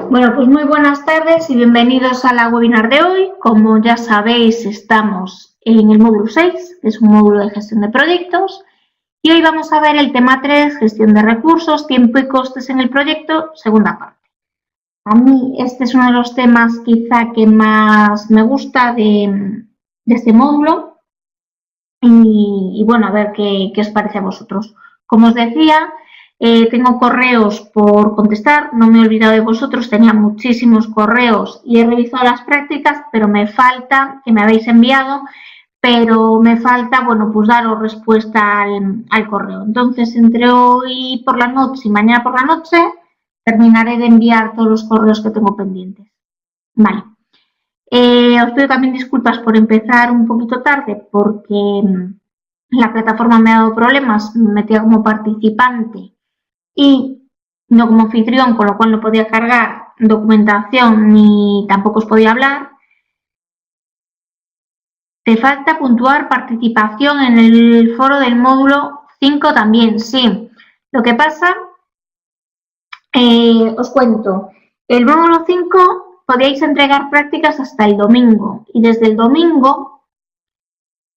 Bueno, pues muy buenas tardes y bienvenidos a la webinar de hoy. Como ya sabéis, estamos en el módulo 6, que es un módulo de gestión de proyectos, y hoy vamos a ver el tema 3, gestión de recursos, tiempo y costes en el proyecto, segunda parte. A mí este es uno de los temas quizá que más me gusta de este módulo y bueno, a ver qué os parece a vosotros. Como os decía, tengo correos por contestar, no me he olvidado de vosotros, tenía muchísimos correos y he revisado las prácticas, pero me falta, que me habéis enviado, pero me falta, bueno, pues daros respuesta al correo. Entonces, entre hoy por la noche y mañana por la noche, terminaré de enviar todos los correos que tengo pendientes. Vale. Os pido también disculpas por empezar un poquito tarde, porque la plataforma me ha dado problemas, me metía como participante y no como anfitrión, con lo cual no podía cargar documentación ni tampoco os podía hablar. Te falta puntuar participación en el foro del módulo 5 también, sí. Lo que pasa, os cuento, el módulo 5 podíais entregar prácticas hasta el domingo y desde el domingo,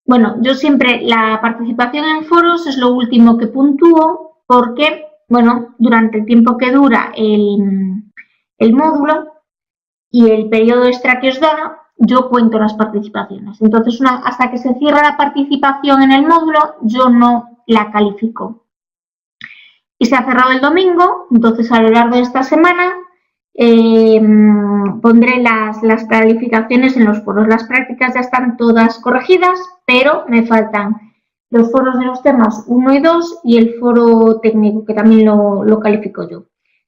bueno, yo siempre la participación en foros es lo último que puntúo porque, bueno, durante el tiempo que dura el módulo y el periodo extra que os da, yo cuento las participaciones. Entonces, hasta que se cierra la participación en el módulo, yo no la califico. Y se ha cerrado el domingo, entonces a lo largo de esta semana pondré las calificaciones en los foros. Las prácticas ya están todas corregidas, pero me faltan los foros de los temas 1 y 2 y el foro técnico, que también lo califico yo.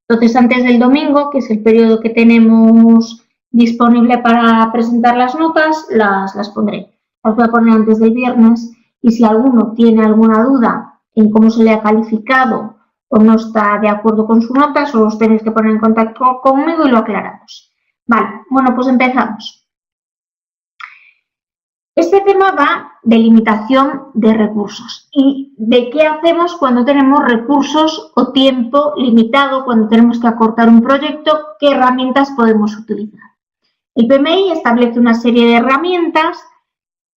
Entonces, antes del domingo, que es el periodo que tenemos disponible para presentar las notas, las pondré. Las voy a poner antes del viernes y si alguno tiene alguna duda en cómo se le ha calificado o no está de acuerdo con su nota, solo os tenéis que poner en contacto conmigo y lo aclaramos. Vale, bueno, pues empezamos. Este tema va de limitación de recursos y de qué hacemos cuando tenemos recursos o tiempo limitado, cuando tenemos que acortar un proyecto, qué herramientas podemos utilizar. El PMI establece una serie de herramientas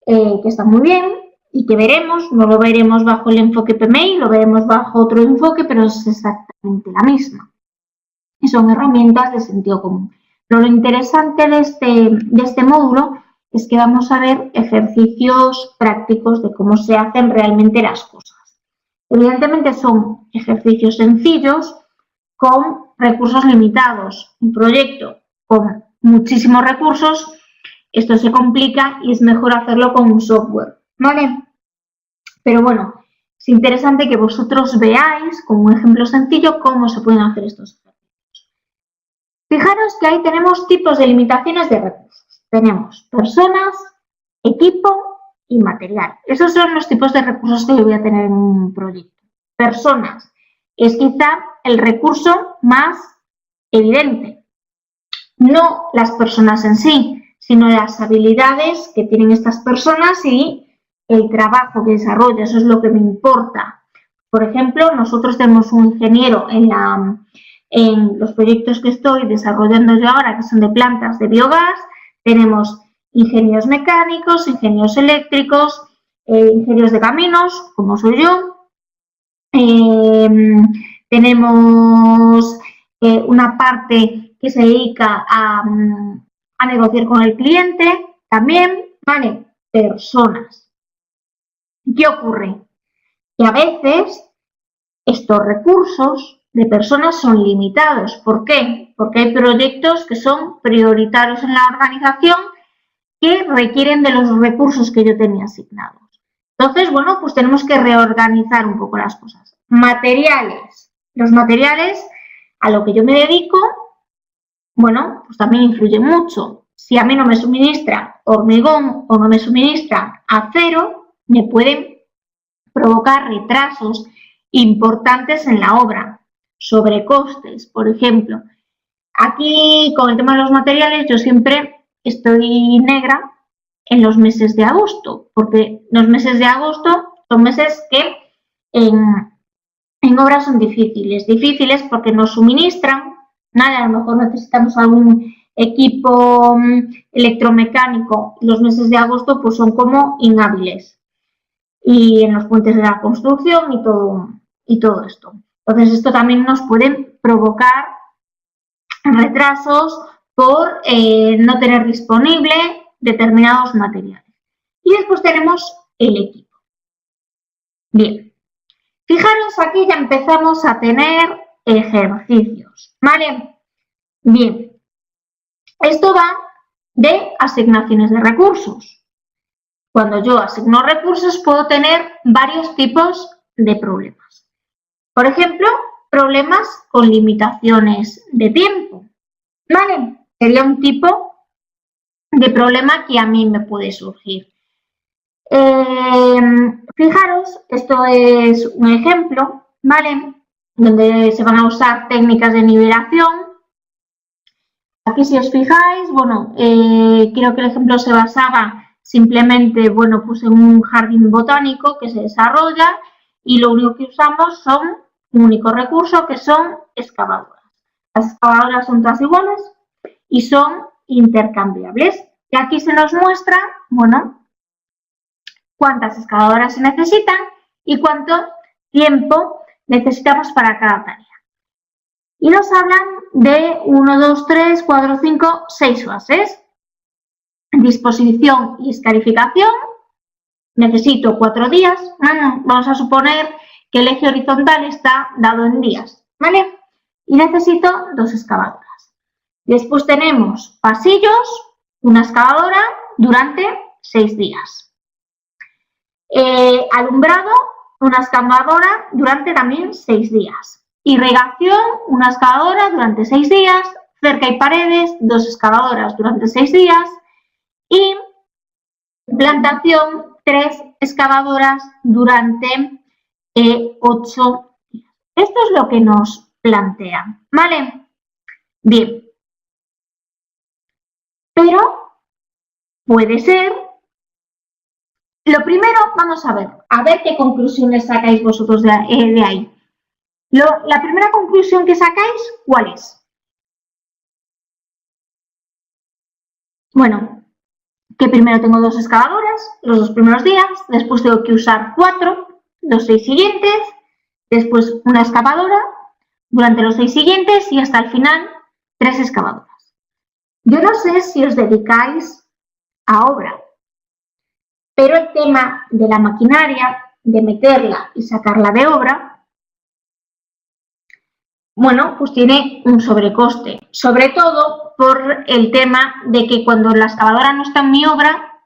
que están muy bien y que veremos, no lo veremos bajo el enfoque PMI, lo veremos bajo otro enfoque, pero es exactamente la misma. Y son herramientas de sentido común. Pero lo interesante de este módulo es que vamos a ver ejercicios prácticos de cómo se hacen realmente las cosas. Evidentemente son ejercicios sencillos con recursos limitados. Un proyecto con muchísimos recursos, esto se complica y es mejor hacerlo con un software, ¿vale? Pero bueno, es interesante que vosotros veáis con un ejemplo sencillo cómo se pueden hacer estos ejercicios. Fijaros que ahí tenemos tipos de limitaciones de recursos. Tenemos personas, equipo y material. Esos son los tipos de recursos que yo voy a tener en un proyecto. Personas es quizá el recurso más evidente. No las personas en sí, sino las habilidades que tienen estas personas y el trabajo que desarrolla. Eso es lo que me importa. Por ejemplo, nosotros tenemos un ingeniero en los proyectos que estoy desarrollando yo ahora, que son de plantas de biogás. Tenemos ingenieros mecánicos, ingenieros eléctricos, ingenieros de caminos, como soy yo. Tenemos una parte que se dedica a negociar con el cliente, también, ¿vale? Personas. ¿Qué ocurre? Que a veces estos recursos de personas son limitados. ¿Por qué? Porque hay proyectos que son prioritarios en la organización que requieren de los recursos que yo tenía asignados. Entonces, bueno, pues tenemos que reorganizar un poco las cosas. Materiales. Los materiales a lo que yo me dedico, bueno, pues también influye mucho. Si a mí no me suministra hormigón o no me suministra acero, me pueden provocar retrasos importantes en la obra, sobrecostes, por ejemplo. Aquí, con el tema de los materiales, yo siempre estoy negra en los meses de agosto, porque los meses de agosto son meses que en obras son difíciles porque nos suministran ¿vale? A lo mejor necesitamos algún equipo electromecánico. Los meses de agosto pues son como inhábiles. Y en los puentes de la construcción y todo esto. Entonces, esto también nos puede provocar retrasos por no tener disponible determinados materiales. Y después tenemos el equipo. Bien, fijaros, aquí ya empezamos a tener ejercicios, ¿vale? Bien, esto va de asignaciones de recursos. Cuando yo asigno recursos puedo tener varios tipos de problemas. Por ejemplo, problemas con limitaciones de tiempo, ¿vale? Sería un tipo de problema que a mí me puede surgir. Fijaros, esto es un ejemplo, ¿vale? Donde se van a usar técnicas de nivelación. Aquí, si os fijáis, bueno, creo que el ejemplo se basaba simplemente, bueno, pues en un jardín botánico que se desarrolla y lo único que usamos son un único recurso, que son excavadoras. Las excavadoras son todas iguales y son intercambiables. Y aquí se nos muestra, bueno, cuántas excavadoras se necesitan y cuánto tiempo necesitamos para cada tarea. Y nos hablan de 1, 2, 3, 4, 5, 6 fases. Disposición y escarificación. Necesito 4 días. Bueno, vamos a suponer que el eje horizontal está dado en días, ¿vale? Y necesito 2 excavadoras. Después tenemos pasillos, una excavadora durante 6 días. Alumbrado, una excavadora durante también 6 días. Irrigación, una excavadora durante 6 días. Cerca y paredes, 2 excavadoras durante 6 días. Y plantación, 3 excavadoras durante 8 días. Esto es lo que nos plantea, ¿vale? Bien. Pero puede ser. Lo primero, vamos a ver qué conclusiones sacáis vosotros de ahí. La primera conclusión que sacáis, ¿cuál es? Bueno, que primero tengo 2 excavadoras, los 2 primeros días, después tengo que usar 4, los 6 siguientes, después una excavadora durante los 6 siguientes y hasta el final 3 excavadoras. Yo no sé si os dedicáis a obra, pero el tema de la maquinaria, de meterla y sacarla de obra, bueno, pues tiene un sobrecoste, sobre todo por el tema de que cuando la excavadora no está en mi obra,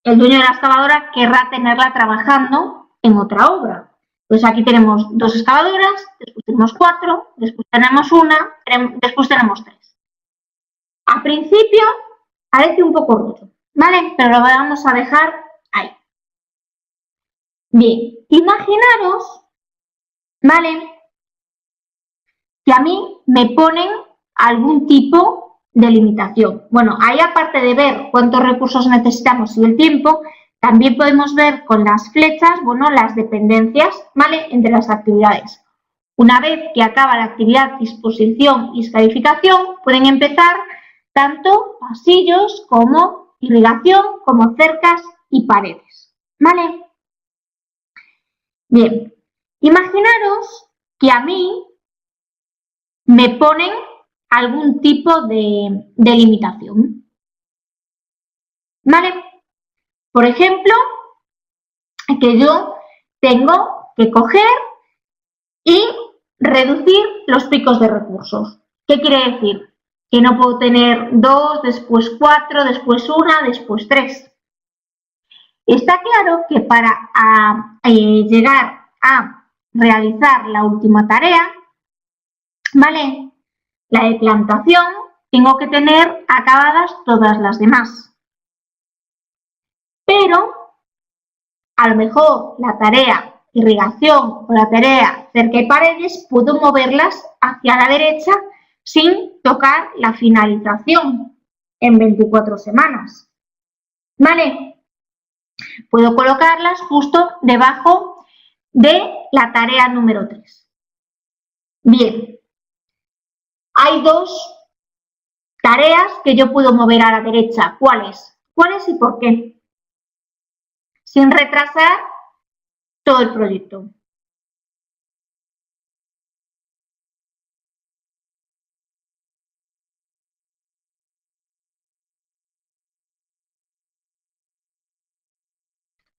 el dueño de la excavadora querrá tenerla trabajando en otra obra. Pues aquí tenemos 2 excavadoras, después tenemos 4, después tenemos 1, después tenemos 3. Al principio parece un poco rudo, ¿vale? Pero lo vamos a dejar ahí. Bien, imaginaros, ¿vale?, que a mí me ponen algún tipo de limitación. Bueno, ahí aparte de ver cuántos recursos necesitamos y el tiempo, también podemos ver con las flechas, bueno, las dependencias, ¿vale?, entre las actividades. Una vez que acaba la actividad disposición y escarificación, pueden empezar tanto pasillos como irrigación, como cercas y paredes, ¿vale? Bien, imaginaros que a mí me ponen algún tipo de limitación, ¿vale? Por ejemplo, que yo tengo que coger y reducir los picos de recursos. ¿Qué quiere decir? Que no puedo tener 2, después 4, después 1, después 3. Está claro que para llegar a realizar la última tarea, ¿vale?, la de plantación, tengo que tener acabadas todas las demás. Pero a lo mejor la tarea irrigación o la tarea cerca y paredes puedo moverlas hacia la derecha sin tocar la finalización en 24 semanas. ¿Vale? Puedo colocarlas justo debajo de la tarea número 3. Bien. hay dos tareas que yo puedo mover a la derecha. ¿Cuáles? ¿Cuáles y por qué? Sin retrasar todo el proyecto.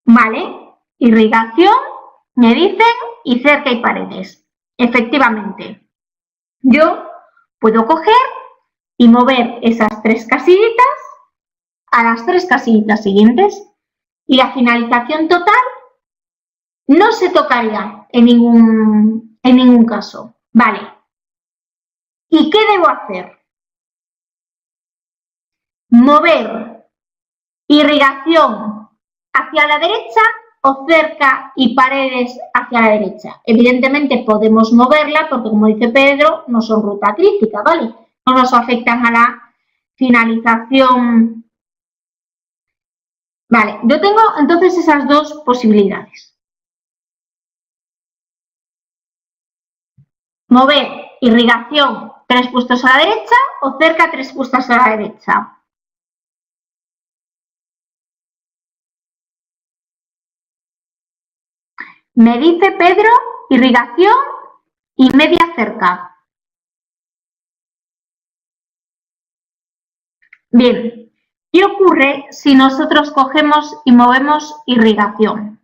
Vale, irrigación, me dicen, y cerca y paredes. Efectivamente, yo puedo coger y mover esas 3 casillitas a las 3 casillitas siguientes y la finalización total no se tocaría en ningún caso. Vale. ¿Y qué debo hacer? Mover irrigación hacia la derecha o cerca y paredes hacia la derecha. Evidentemente podemos moverla porque, como dice Pedro, no son ruta crítica, ¿vale? No nos afectan a la finalización. Vale, yo tengo entonces esas dos posibilidades. Mover irrigación 3 puestos a la derecha o cerca 3 puestos a la derecha. Me dice Pedro, irrigación y media cerca. Bien, ¿qué ocurre si nosotros cogemos y movemos irrigación?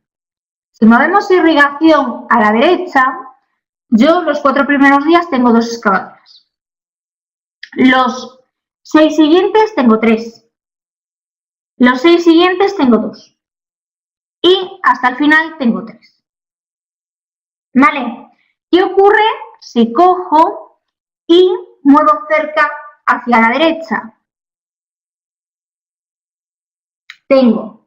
Si movemos irrigación a la derecha, yo los 4 primeros días tengo 2 excavadoras. Los 6 siguientes tengo 3. Los 6 siguientes tengo 2. Y hasta el final tengo 3. ¿Vale? ¿Qué ocurre si cojo y muevo cerca hacia la derecha? Tengo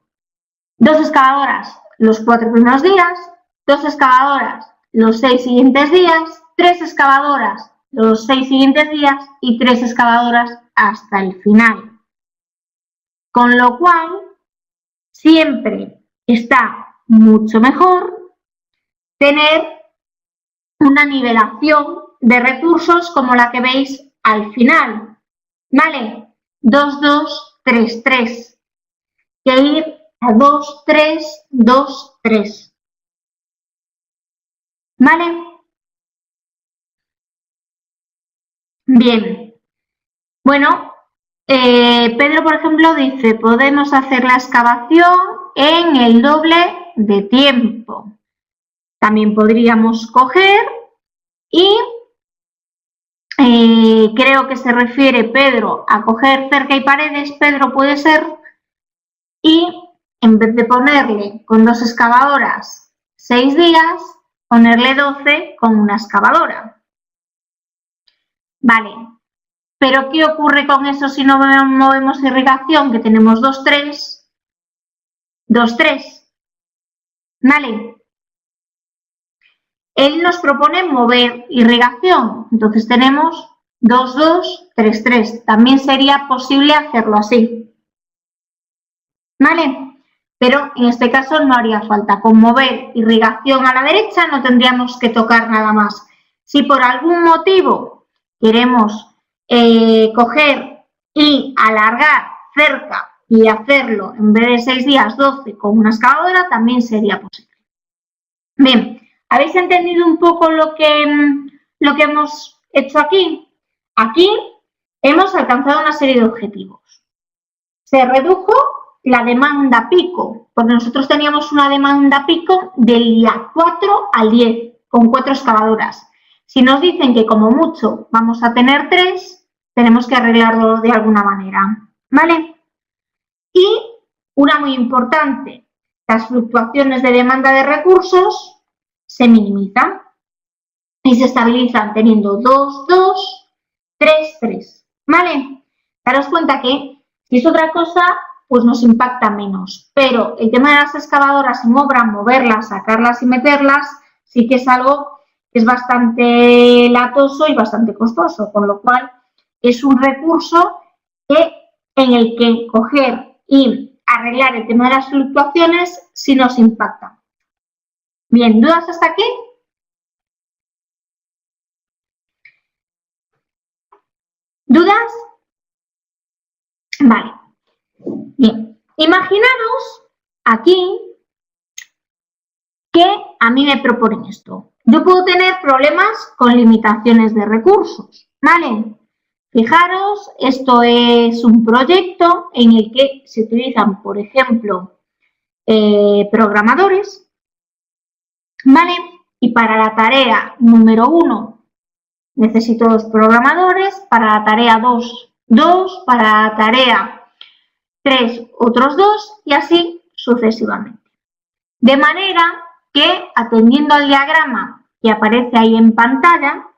2 excavadoras los 4 primeros días, 2 excavadoras los 6 siguientes días, 3 excavadoras los 6 siguientes días y 3 excavadoras hasta el final. Con lo cual, siempre está mucho mejor tener una nivelación de recursos como la que veis al final. ¿Vale? 2, 2, 3, 3. Que ir a 2, 3, 2, 3. ¿Vale? Bien. Bueno, Pedro, por ejemplo, dice, podemos hacer la excavación en el doble de tiempo. También podríamos coger y creo que se refiere Pedro a coger cerca y paredes, Pedro puede ser, y en vez de ponerle con 2 excavadoras 6 días, ponerle 12 con una excavadora. Vale, pero ¿qué ocurre con eso si no movemos irrigación? Que tenemos 2, 3, 2, 3. Vale. Él nos propone mover irrigación, entonces tenemos 2, 2, 3, 3. También sería posible hacerlo así. ¿Vale? Pero en este caso no haría falta. Con mover irrigación a la derecha no tendríamos que tocar nada más. Si por algún motivo queremos coger y alargar cerca y hacerlo en vez de 6 días, 12 con una excavadora, también sería posible. Bien. ¿Habéis entendido un poco lo que hemos hecho aquí? Aquí hemos alcanzado una serie de objetivos. Se redujo la demanda pico, porque nosotros teníamos una demanda pico del día 4 al 10, con 4 excavadoras. Si nos dicen que como mucho vamos a tener 3, tenemos que arreglarlo de alguna manera, ¿vale? Y una muy importante, las fluctuaciones de demanda de recursos se minimizan y se estabilizan teniendo 2, 2, 3, 3. ¿Vale? Daros cuenta que si es otra cosa, pues nos impacta menos. Pero el tema de las excavadoras en obra, moverlas, sacarlas y meterlas, sí que es algo que es bastante latoso y bastante costoso, con lo cual es un recurso en el que coger y arreglar el tema de las fluctuaciones sí nos impacta. Bien, ¿dudas hasta aquí? ¿Dudas? Vale. Bien. Imaginaros aquí que a mí me proponen esto. Yo puedo tener problemas con limitaciones de recursos, ¿vale? Fijaros, esto es un proyecto en el que se utilizan, por ejemplo, programadores, ¿vale? Y para la tarea número 1 necesito 2 programadores, para la tarea 2, 2, para la tarea 3, otros 2 y así sucesivamente. De manera que, atendiendo al diagrama que aparece ahí en pantalla,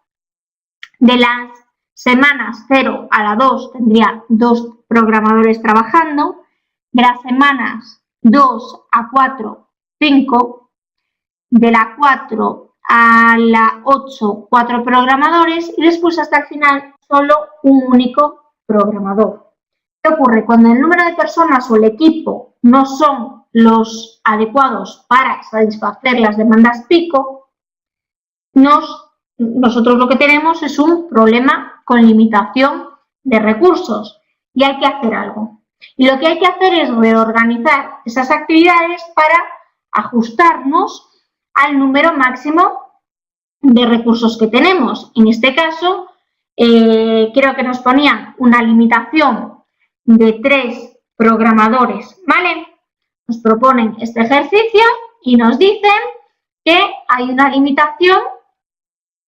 de las semanas 0 a la 2 tendría 2 programadores trabajando, de las semanas 2 a 4, 5, de la 4 a la 8, 4 programadores y después hasta el final solo un único programador. ¿Qué ocurre? Cuando el número de personas o el equipo no son los adecuados para satisfacer las demandas pico, nosotros lo que tenemos es un problema con limitación de recursos y hay que hacer algo. Y lo que hay que hacer es reorganizar esas actividades para ajustarnos al número máximo de recursos que tenemos. En este caso, creo que nos ponían una limitación de 3 programadores, ¿vale? Nos proponen este ejercicio y nos dicen que hay una limitación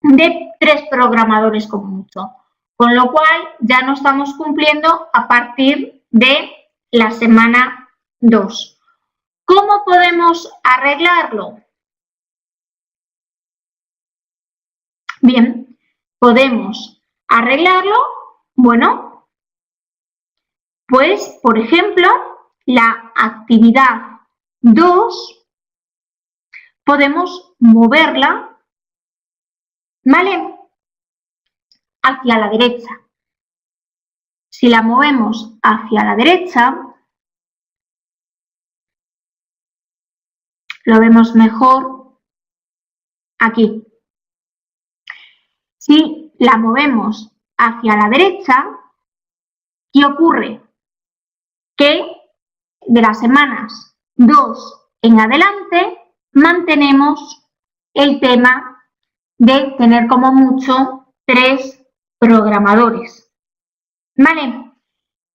de 3 programadores como mucho, con lo cual ya no estamos cumpliendo a partir de la semana 2. ¿Cómo podemos arreglarlo? Bien, podemos arreglarlo, bueno, pues, por ejemplo, la actividad 2 podemos moverla, ¿vale?, hacia la derecha. Si la movemos hacia la derecha, lo vemos mejor aquí. Si la movemos hacia la derecha, ¿qué ocurre? Que de las semanas 2 en adelante mantenemos el tema de tener como mucho 3 programadores. ¿Vale?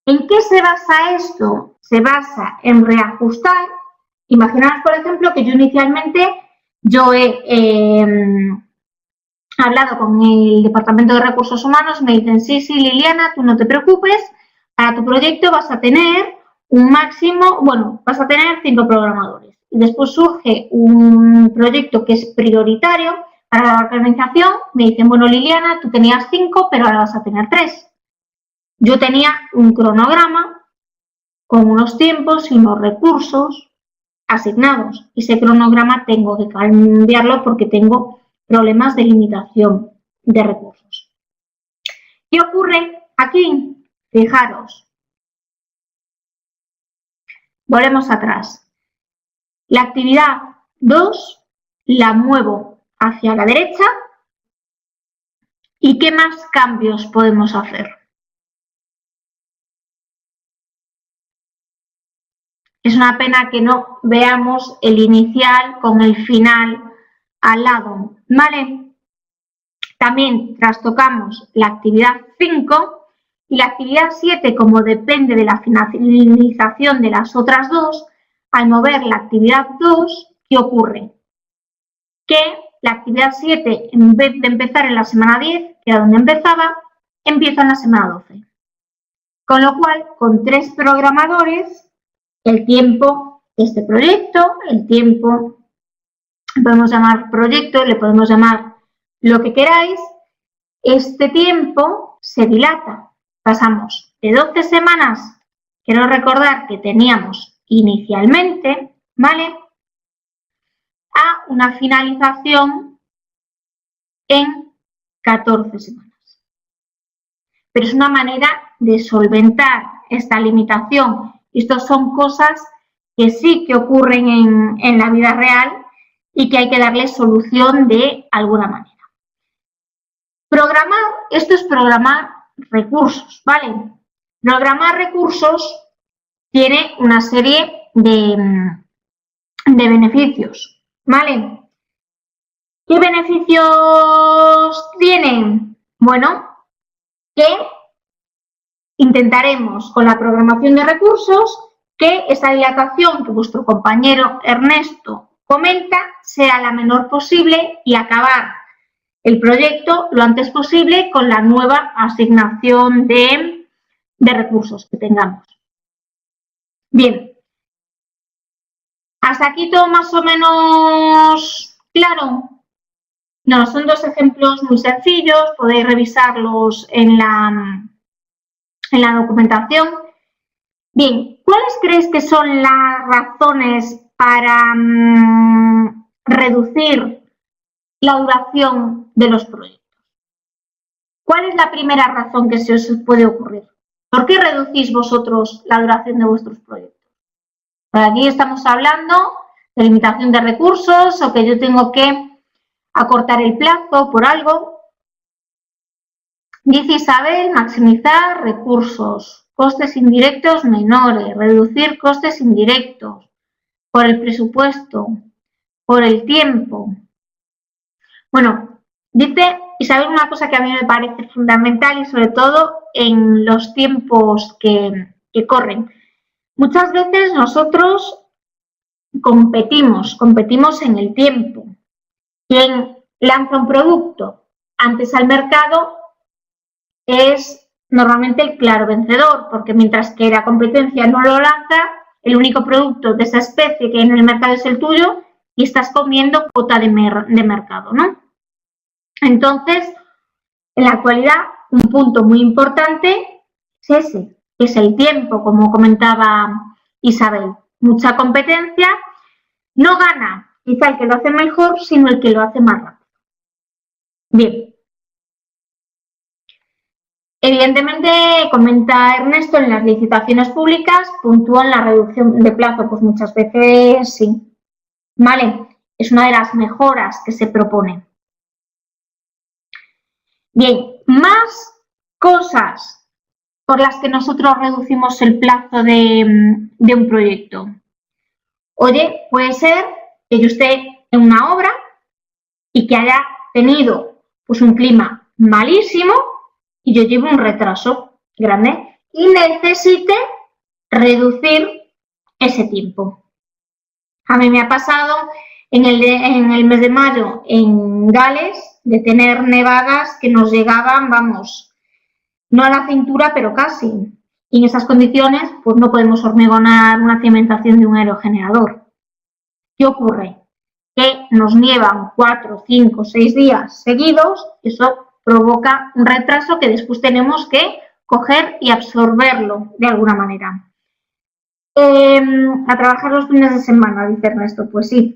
¿En qué se basa esto? Se basa en reajustar. Imaginaos, por ejemplo, que yo inicialmente he hablado con el Departamento de Recursos Humanos, me dicen, sí, Liliana, tú no te preocupes, para tu proyecto vas a tener un máximo, bueno, vas a tener 5 programadores. Y después surge un proyecto que es prioritario para la organización, me dicen, bueno, Liliana, tú tenías 5, pero ahora vas a tener 3. Yo tenía un cronograma con unos tiempos y unos recursos asignados. Ese cronograma tengo que cambiarlo porque tengo problemas de limitación de recursos. ¿Qué ocurre aquí? Fijaros. Volvemos atrás. La actividad 2 la muevo hacia la derecha. ¿Y qué más cambios podemos hacer? Es una pena que no veamos el inicial con el final al lado, ¿vale? También trastocamos la actividad 5 y la actividad 7, como depende de la finalización de las otras 2, al mover la actividad 2, ¿qué ocurre? Que la actividad 7, en vez de empezar en la semana 10, que era donde empezaba, empieza en la semana 12. Con lo cual, con 3 programadores, el tiempo de este proyecto, el tiempo, podemos llamar proyecto, le podemos llamar lo que queráis, este tiempo se dilata. Pasamos de 12 semanas, quiero recordar que teníamos inicialmente, ¿vale?, a una finalización en 14 semanas. Pero es una manera de solventar esta limitación. Estas son cosas que sí que ocurren en la vida real y que hay que darle solución de alguna manera. Programar, esto es programar recursos, ¿vale? Programar recursos tiene una serie de beneficios, ¿vale? ¿Qué beneficios tienen? Bueno, que intentaremos con la programación de recursos que esa dilatación que vuestro compañero Ernesto comenta sea la menor posible y acabar el proyecto lo antes posible con la nueva asignación de recursos que tengamos. Bien, ¿hasta aquí todo más o menos claro? No, son dos ejemplos muy sencillos, podéis revisarlos en la documentación. Bien, ¿cuáles creéis que son las razones para reducir la duración de los proyectos? ¿Cuál es la primera razón que se os puede ocurrir? ¿Por qué reducís vosotros la duración de vuestros proyectos? Aquí estamos hablando de limitación de recursos o que yo tengo que acortar el plazo por algo. Dice Isabel, maximizar recursos, costes indirectos menores, reducir costes indirectos, por el presupuesto, por el tiempo. Bueno, dice Isabel una cosa que a mí me parece fundamental y sobre todo en los tiempos que corren. Muchas veces nosotros competimos en el tiempo. Quien lanza un producto antes al mercado es normalmente el claro vencedor, porque mientras que la competencia no lo lanza, el único producto de esa especie que hay en el mercado es el tuyo y estás comiendo cuota de mercado, ¿no? Entonces, en la actualidad, un punto muy importante es ese, es el tiempo, como comentaba Isabel. Mucha competencia, no gana quizá el que lo hace mejor, sino el que lo hace más rápido. Bien. Evidentemente, comenta Ernesto, en las licitaciones públicas puntúan la reducción de plazo, pues muchas veces sí. ¿Vale? Es una de las mejoras que se propone. Bien, más cosas por las que nosotros reducimos el plazo de un proyecto. Oye, puede ser que yo esté en una obra y que haya tenido pues un clima malísimo y yo llevo un retraso grande y necesite reducir ese tiempo. A mí me ha pasado en el mes de mayo en Gales de tener nevadas que nos llegaban, vamos, no a la cintura, pero casi. Y en esas condiciones, pues no podemos hormigonar una cimentación de un aerogenerador. ¿Qué ocurre? Que nos nievan 4, 5, 6 días seguidos, eso provoca un retraso que después tenemos que coger y absorberlo de alguna manera. A trabajar los fines de semana, dice Ernesto, pues sí.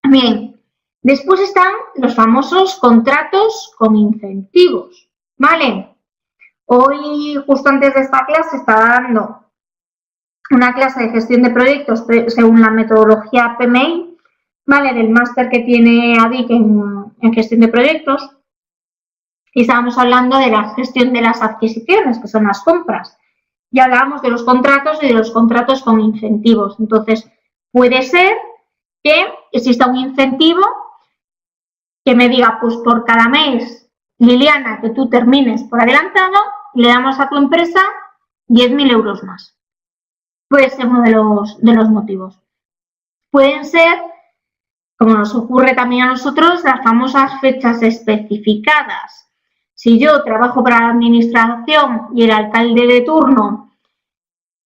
Bien, después están los famosos contratos con incentivos, ¿vale? Hoy, justo antes de esta clase, estaba dando una clase de gestión de proyectos según la metodología PMI, ¿vale? Del máster que tiene ADIC en gestión de proyectos. Y estábamos hablando de la gestión de las adquisiciones, que son las compras. Y hablábamos de los contratos y de los contratos con incentivos. Entonces, puede ser que exista un incentivo que me diga, pues por cada mes, Liliana, que tú termines por adelantado, le damos a tu empresa 10.000 euros más. Puede ser uno de los motivos. Pueden ser, como nos ocurre también a nosotros, las famosas fechas especificadas. Si yo trabajo para la administración y el alcalde de turno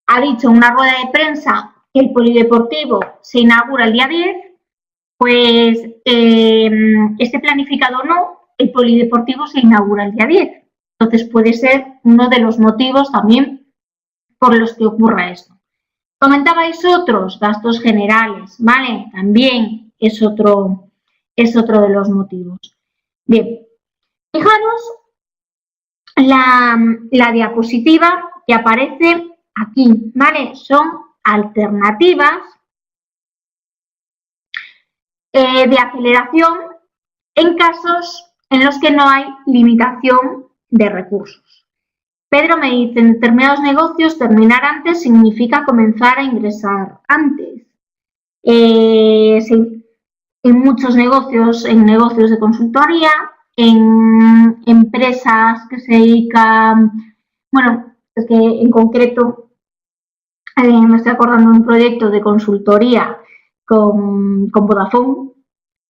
ha dicho en una rueda de prensa que el polideportivo se inaugura el día 10, pues esté planificado o no, el polideportivo se inaugura el día 10. Entonces puede ser uno de los motivos también por los que ocurra esto. Comentabais otros gastos generales, ¿vale? También es otro de los motivos. Bien, fijaros la diapositiva que aparece aquí, ¿vale? Son alternativas de aceleración en casos en los que no hay limitación de recursos. Pedro me dice, en determinados negocios terminar antes significa comenzar a ingresar antes. Sí, en muchos negocios, en negocios de consultoría, en empresas que se dedican, bueno, es que en concreto me estoy acordando de un proyecto de consultoría con Vodafone.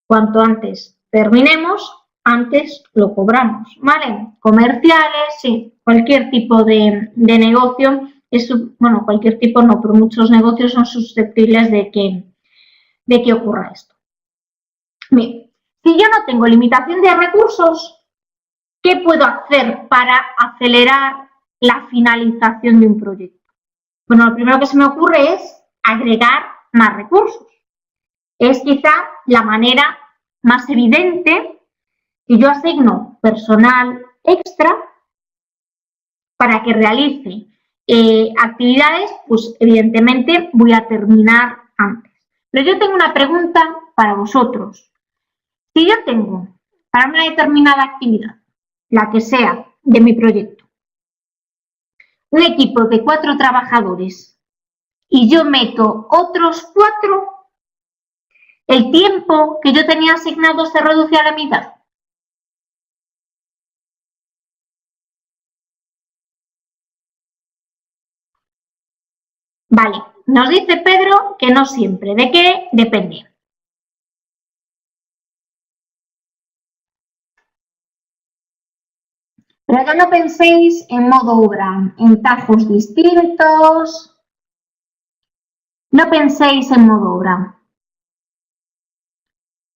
Cuanto antes terminemos, antes lo cobramos, ¿vale? Comerciales, sí, cualquier tipo de negocio, bueno, cualquier tipo no, pero muchos negocios son susceptibles de que ocurra esto. Bien, si yo no tengo limitación de recursos, ¿qué puedo hacer para acelerar la finalización de un proyecto? Bueno, lo primero que se me ocurre es agregar más recursos. Es quizá la manera más evidente que yo asigno personal extra para que realice actividades, pues evidentemente voy a terminar antes. Pero yo tengo una pregunta para vosotros. Si yo tengo para una determinada actividad, la que sea de mi proyecto, un equipo de 4 trabajadores y yo meto otros 4, ¿el tiempo que yo tenía asignado se reduce a la mitad? Vale, nos dice Pedro que no siempre. ¿De qué depende? Pero ya no penséis en modo obra, en tajos distintos. No penséis en modo obra.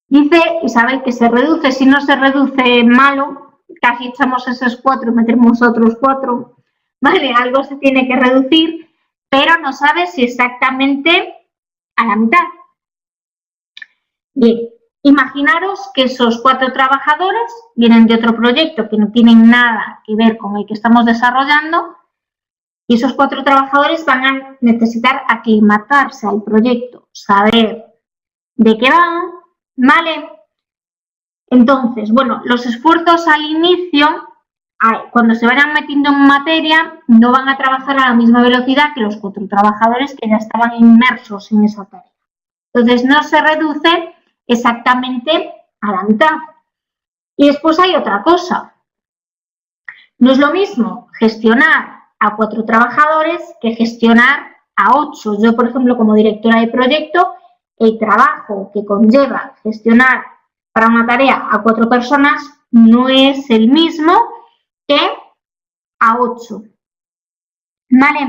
Dice Isabel que se reduce, si no se reduce malo, casi echamos esos 4 y metemos otros 4. Vale, algo se tiene que reducir, pero no sabe si exactamente a la mitad. Bien, imaginaros que esos 4 trabajadores vienen de otro proyecto que no tienen nada que ver con el que estamos desarrollando y esos 4 trabajadores van a necesitar aclimatarse al proyecto, saber de qué van, ¿vale? Entonces, bueno, los esfuerzos al inicio, cuando se vayan metiendo en materia, no van a trabajar a la misma velocidad que los 4 trabajadores que ya estaban inmersos en esa tarea. Entonces, no se reduce exactamente a la mitad. Y después hay otra cosa. No es lo mismo gestionar a 4 trabajadores que gestionar a 8. Yo, por ejemplo, como directora de proyecto, el trabajo que conlleva gestionar para una tarea a 4 personas no es el mismo que a 8. ¿Vale?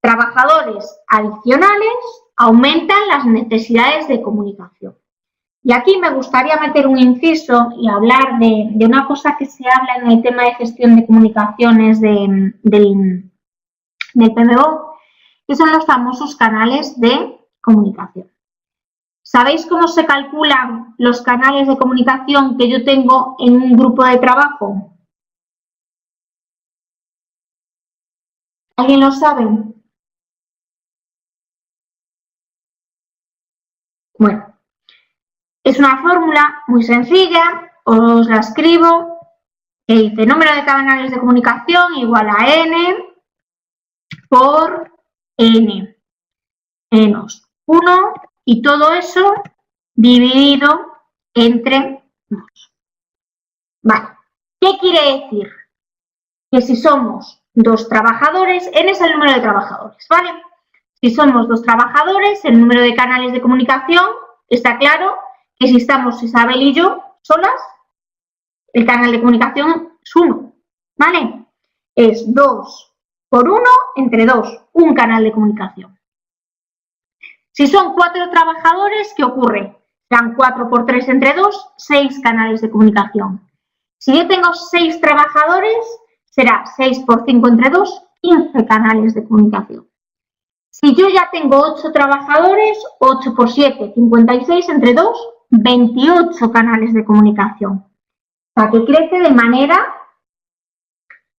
Trabajadores adicionales aumentan las necesidades de comunicación. Y aquí me gustaría meter un inciso y hablar de una cosa que se habla en el tema de gestión de comunicaciones del PMBOK, que son los famosos canales de comunicación. ¿Sabéis cómo se calculan los canales de comunicación que yo tengo en un grupo de trabajo? ¿Alguien lo sabe? Bueno, es una fórmula muy sencilla, os la escribo, que dice número de canales de comunicación igual a n por n menos 1 y todo eso dividido entre 2. Vale, ¿qué quiere decir? Que si somos 2 trabajadores, n es el número de trabajadores, ¿vale? Si somos 2 trabajadores, el número de canales de comunicación, está claro que si estamos Isabel y yo solas, el canal de comunicación es 1, ¿vale? Es 2 por 1 entre 2, un canal de comunicación. Si son 4 trabajadores, ¿qué ocurre? Serán 4 por 3 entre 2, 6 canales de comunicación. Si yo tengo 6 trabajadores, será 6 por 5 entre 2, 15 canales de comunicación. Si yo ya tengo 8 trabajadores, 8 por 7, 56 entre 2, 28 canales de comunicación. O sea, que crece de manera,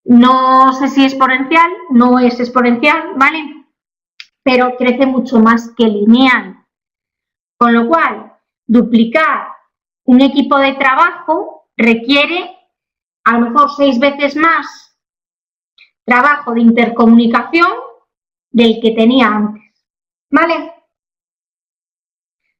no sé si exponencial, no es exponencial, ¿vale? Pero crece mucho más que lineal. Con lo cual, duplicar un equipo de trabajo requiere a lo mejor 6 veces más trabajo de intercomunicación del que tenía antes, ¿vale?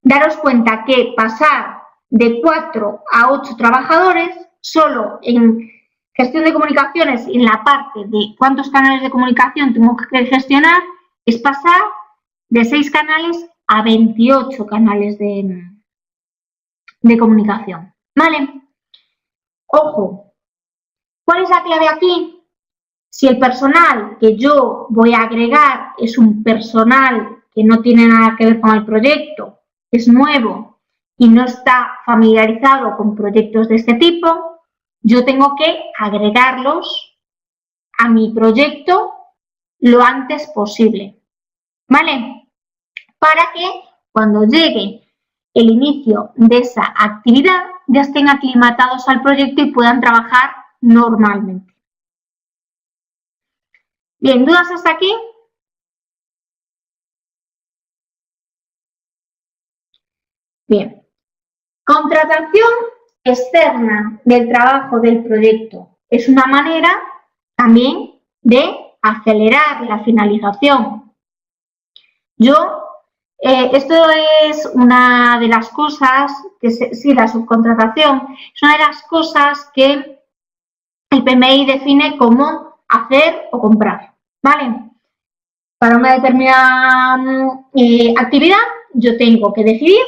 Daros cuenta que pasar de 4 a 8 trabajadores solo en gestión de comunicaciones, en la parte de cuántos canales de comunicación tengo que gestionar, es pasar de 6 canales a 28 canales de comunicación, ¿vale? Ojo, ¿cuál es la clave aquí? Si el personal que yo voy a agregar es un personal que no tiene nada que ver con el proyecto, es nuevo y no está familiarizado con proyectos de este tipo, yo tengo que agregarlos a mi proyecto lo antes posible, ¿vale? Para que cuando llegue el inicio de esa actividad ya estén aclimatados al proyecto y puedan trabajar normalmente. Bien, ¿dudas hasta aquí? Bien. Contratación externa del trabajo del proyecto. Es una manera también de acelerar la finalización. Esto es una de las cosas, sí, la subcontratación, es una de las cosas que el PMI define como hacer o comprar, ¿vale? Para una determinada actividad, yo tengo que decidir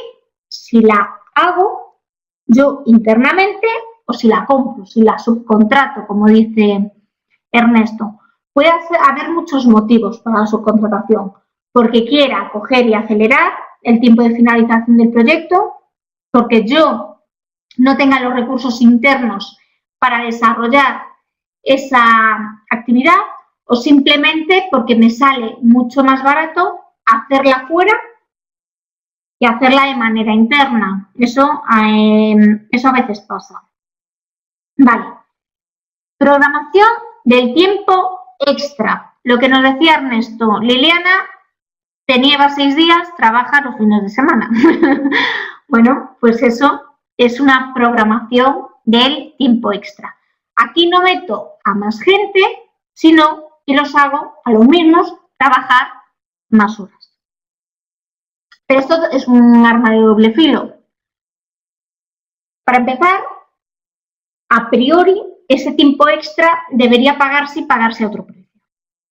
si la hago yo internamente o si la compro, si la subcontrato, como dice Ernesto. Puede haber muchos motivos para la subcontratación, porque quiera coger y acelerar el tiempo de finalización del proyecto, porque yo no tenga los recursos internos para desarrollar esa actividad, o simplemente porque me sale mucho más barato hacerla fuera y hacerla de manera interna. Eso a veces pasa. Vale. Programación del tiempo extra. Lo que nos decía Ernesto, Liliana te nieva 6 días, trabaja los fines de semana. Bueno, pues eso es una programación del tiempo extra. Aquí no meto a más gente, sino que los hago a los mismos trabajar más horas. Pero esto es un arma de doble filo. Para empezar, a priori, ese tiempo extra debería pagarse y pagarse a otro precio,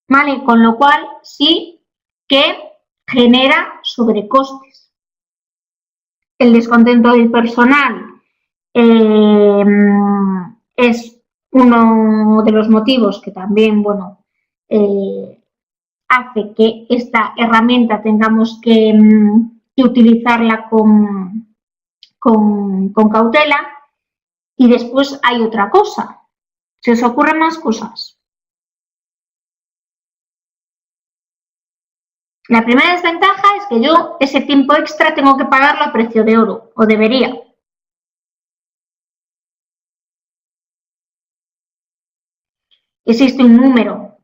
¿vale? Con lo cual, sí que genera sobrecostes. El descontento del personal es uno de los motivos que también, bueno, hace que esta herramienta tengamos que utilizarla con cautela. Y después hay otra cosa. ¿Se os ocurren más cosas? La primera desventaja es que yo ese tiempo extra tengo que pagarlo a precio de oro, o debería. Existe un número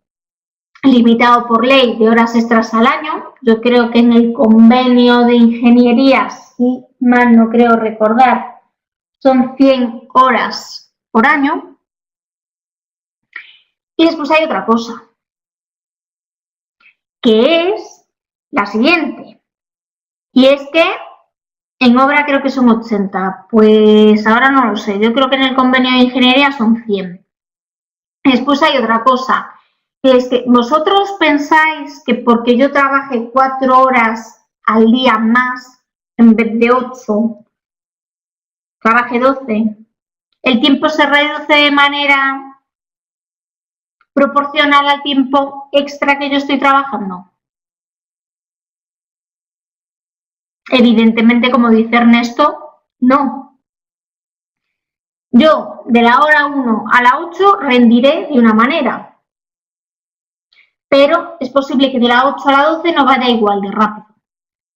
limitado por ley de horas extras al año. Yo creo que en el convenio de ingeniería, si mal no creo recordar, son 100 horas por año. Y después hay otra cosa, que es la siguiente. Y es que en obra creo que son 80, pues ahora no lo sé. Yo creo que en el convenio de ingeniería son 100. Después hay otra cosa, que es que vosotros pensáis que porque yo trabaje 4 horas al día más en vez de 8, trabaje 12, el tiempo se reduce de manera proporcional al tiempo extra que yo estoy trabajando. Evidentemente, como dice Ernesto, no. Yo de la hora 1 a la 8 rendiré de una manera, pero es posible que de la 8 a la 12 no vaya igual de rápido.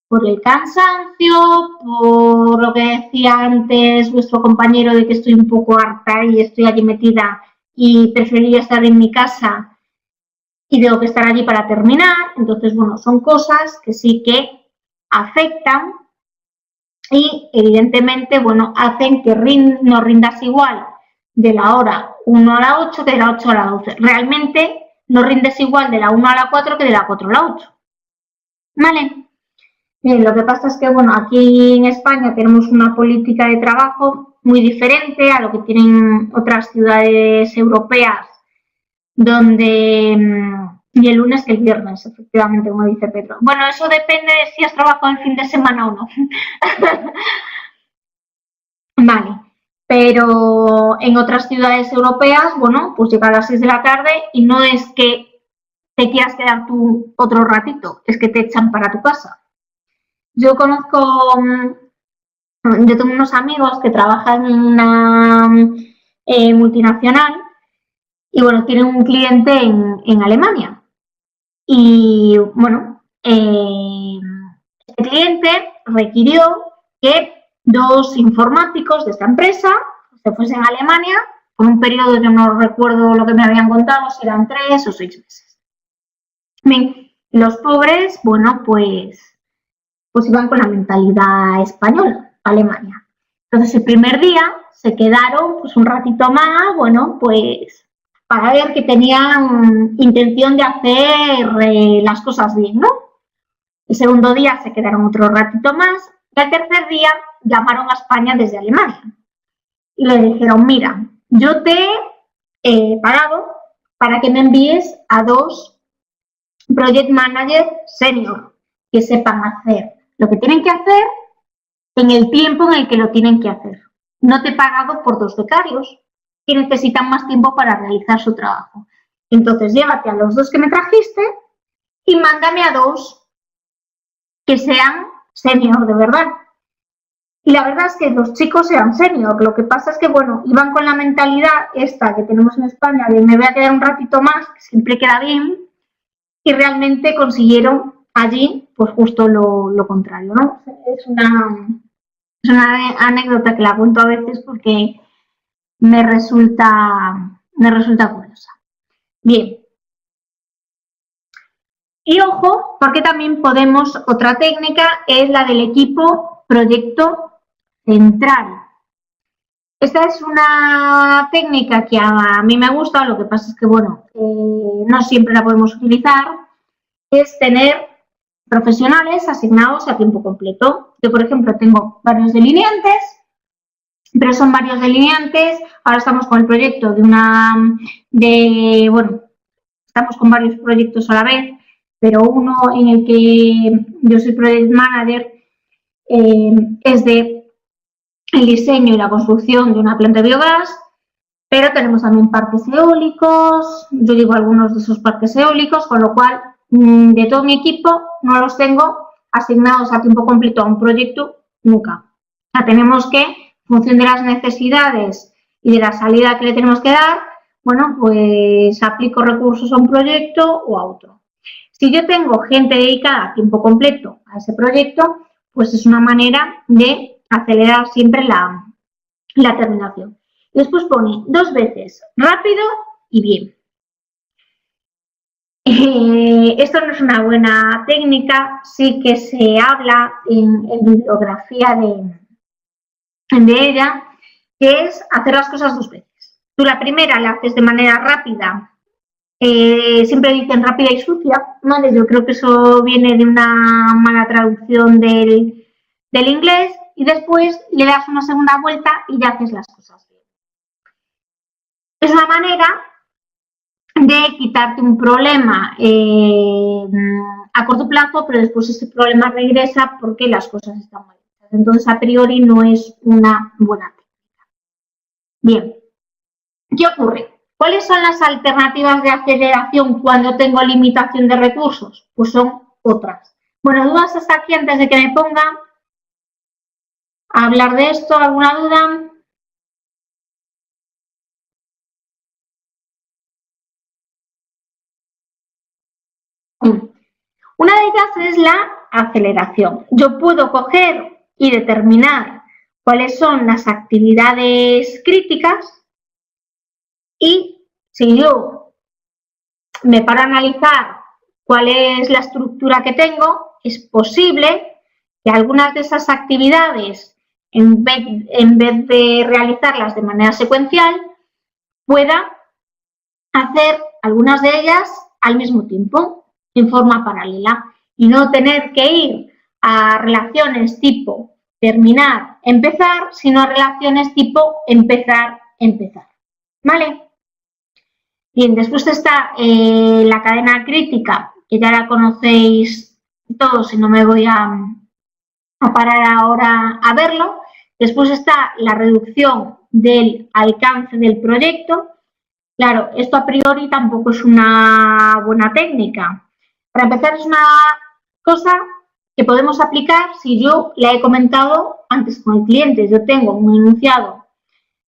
Por el cansancio, por lo que decía antes vuestro compañero de que estoy un poco harta y estoy allí metida y preferiría estar en mi casa y tengo que estar allí para terminar. Entonces, bueno, son cosas que sí que afectan y evidentemente, bueno, hacen que no rindas igual de la hora 1 a la 8 que de la 8 a la 12. Realmente no rindes igual de la 1 a la 4 que de la 4 a la 8. ¿Vale? Bien, lo que pasa es que, bueno, aquí en España tenemos una política de trabajo muy diferente a lo que tienen otras ciudades europeas, donde y el lunes que el viernes, efectivamente, como dice Pedro. Bueno, eso depende de si has trabajado el fin de semana o no. Vale, pero en otras ciudades europeas, bueno, pues llega a las 6 de la tarde y no es que te quieras quedar tú otro ratito, es que te echan para tu casa. Yo tengo unos amigos que trabajan en una multinacional y, bueno, tienen un cliente en Alemania. Y, bueno, este cliente requirió que 2 informáticos de esta empresa se fuesen a Alemania por un periodo, yo no recuerdo lo que me habían contado, si eran 3 o 6 meses. Bien, los pobres, bueno, pues iban con la mentalidad española a Alemania. Entonces, el primer día se quedaron pues un ratito más, bueno, pues para ver que tenían intención de hacer las cosas bien, ¿no? El segundo día se quedaron otro ratito más y al tercer día llamaron a España desde Alemania y le dijeron, mira, yo te he pagado para que me envíes a 2 project managers senior que sepan hacer lo que tienen que hacer en el tiempo en el que lo tienen que hacer. No te he pagado por 2 becarios que necesitan más tiempo para realizar su trabajo. Entonces, llévate a los 2 que me trajiste y mándame a 2 que sean senior de verdad. Y la verdad es que los chicos eran senior. Lo que pasa es que, bueno, iban con la mentalidad esta que tenemos en España de me voy a quedar un ratito más, que siempre queda bien, y realmente consiguieron allí pues justo lo contrario, ¿no? Es una anécdota que la cuento a veces porque me resulta curiosa. Bien. Y ojo, porque también podemos, otra técnica es la del equipo proyecto central. Esta es una técnica que a mí me gusta, lo que pasa es que, bueno, no siempre la podemos utilizar, es tener profesionales asignados a tiempo completo. Yo, por ejemplo, tengo varios delineantes, pero son varios delineantes. Ahora estamos con el proyecto estamos con varios proyectos a la vez, pero uno en el que yo soy project manager es de el diseño y la construcción de una planta de biogás, pero tenemos también parques eólicos, yo digo algunos de esos parques eólicos, con lo cual de todo mi equipo no los tengo asignados a tiempo completo a un proyecto nunca. O sea, tenemos que, en función de las necesidades y de la salida que le tenemos que dar, bueno, pues aplico recursos a un proyecto o a otro. Si yo tengo gente dedicada a tiempo completo a ese proyecto, pues es una manera de acelerar siempre la terminación. Después pone 2 veces rápido y bien. Esto no es una buena técnica, sí que se habla en bibliografía de ella, que es hacer las cosas 2 veces. Tú la primera la haces de manera rápida, siempre dicen rápida y sucia, ¿vale? Yo creo que eso viene de una mala traducción del inglés, y después le das una segunda vuelta y ya haces las cosas bien. Es una manera de quitarte un problema a corto plazo, pero después ese problema regresa porque las cosas están mal hechas. Entonces, a priori, no es una buena técnica. Bien, ¿qué ocurre? ¿Cuáles son las alternativas de aceleración cuando tengo limitación de recursos? Pues son otras. Bueno, ¿dudas hasta aquí antes de que me ponga a hablar de esto? ¿Alguna duda? Una de ellas es la aceleración. Yo puedo coger y determinar cuáles son las actividades críticas y si yo me paro a analizar cuál es la estructura que tengo, es posible que algunas de esas actividades, en vez de realizarlas de manera secuencial, pueda hacer algunas de ellas al mismo tiempo, en forma paralela, y no tener que ir a relaciones tipo terminar, empezar, sino a relaciones tipo empezar, empezar. ¿Vale? Bien, después está la cadena crítica, que ya la conocéis todos y no me voy a parar ahora a verlo. Después está la reducción del alcance del proyecto. Claro, esto a priori tampoco es una buena técnica. Para empezar, es una cosa que podemos aplicar si yo la he comentado antes con el cliente. Yo tengo un enunciado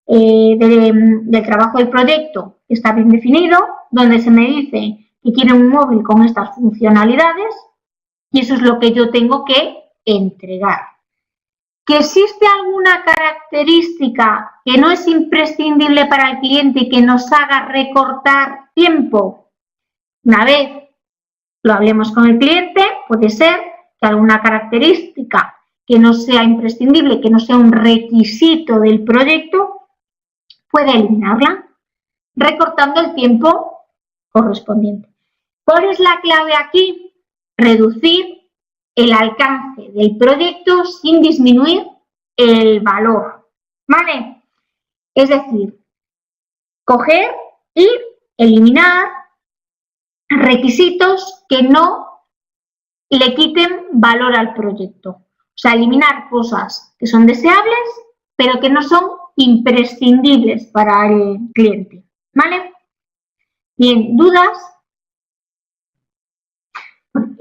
del trabajo del proyecto que está bien definido, donde se me dice que quiere un móvil con estas funcionalidades y eso es lo que yo tengo que entregar. ¿Que existe alguna característica que no es imprescindible para el cliente y que nos haga recortar tiempo? Una vez lo hablemos con el cliente, puede ser que alguna característica que no sea imprescindible, que no sea un requisito del proyecto, pueda eliminarla, recortando el tiempo correspondiente. ¿Cuál es la clave aquí? Reducir el alcance del proyecto sin disminuir el valor, ¿vale? Es decir, coger y eliminar requisitos que no le quiten valor al proyecto. O sea, eliminar cosas que son deseables, pero que no son imprescindibles para el cliente, ¿vale? Bien, ¿dudas?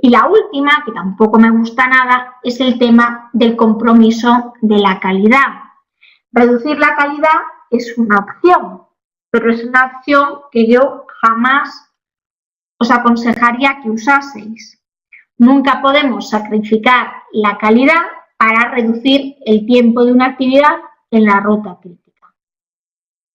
Y la última, que tampoco me gusta nada, es el tema del compromiso de la calidad. Reducir la calidad es una opción, pero es una opción que yo jamás os aconsejaría que usaseis. Nunca podemos sacrificar la calidad para reducir el tiempo de una actividad en la ruta crítica.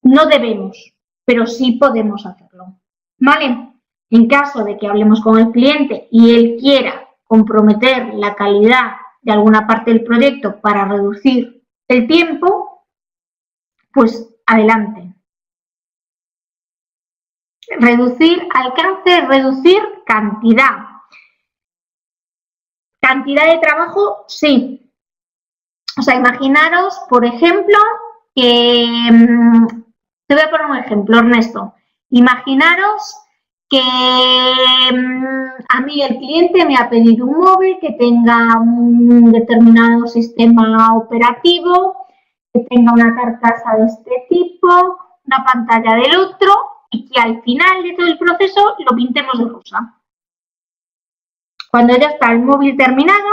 No debemos, pero sí podemos hacerlo, ¿vale? En caso de que hablemos con el cliente y él quiera comprometer la calidad de alguna parte del proyecto para reducir el tiempo, pues adelante. Reducir alcance, reducir cantidad. ¿Cantidad de trabajo? Sí. O sea, imaginaros, por ejemplo, que... Te voy a poner un ejemplo, Ernesto. Imaginaros que a mí el cliente me ha pedido un móvil que tenga un determinado sistema operativo, que tenga una carcasa de este tipo, una pantalla del otro y que al final de todo el proceso lo pintemos de rosa. Cuando ya está el móvil terminado,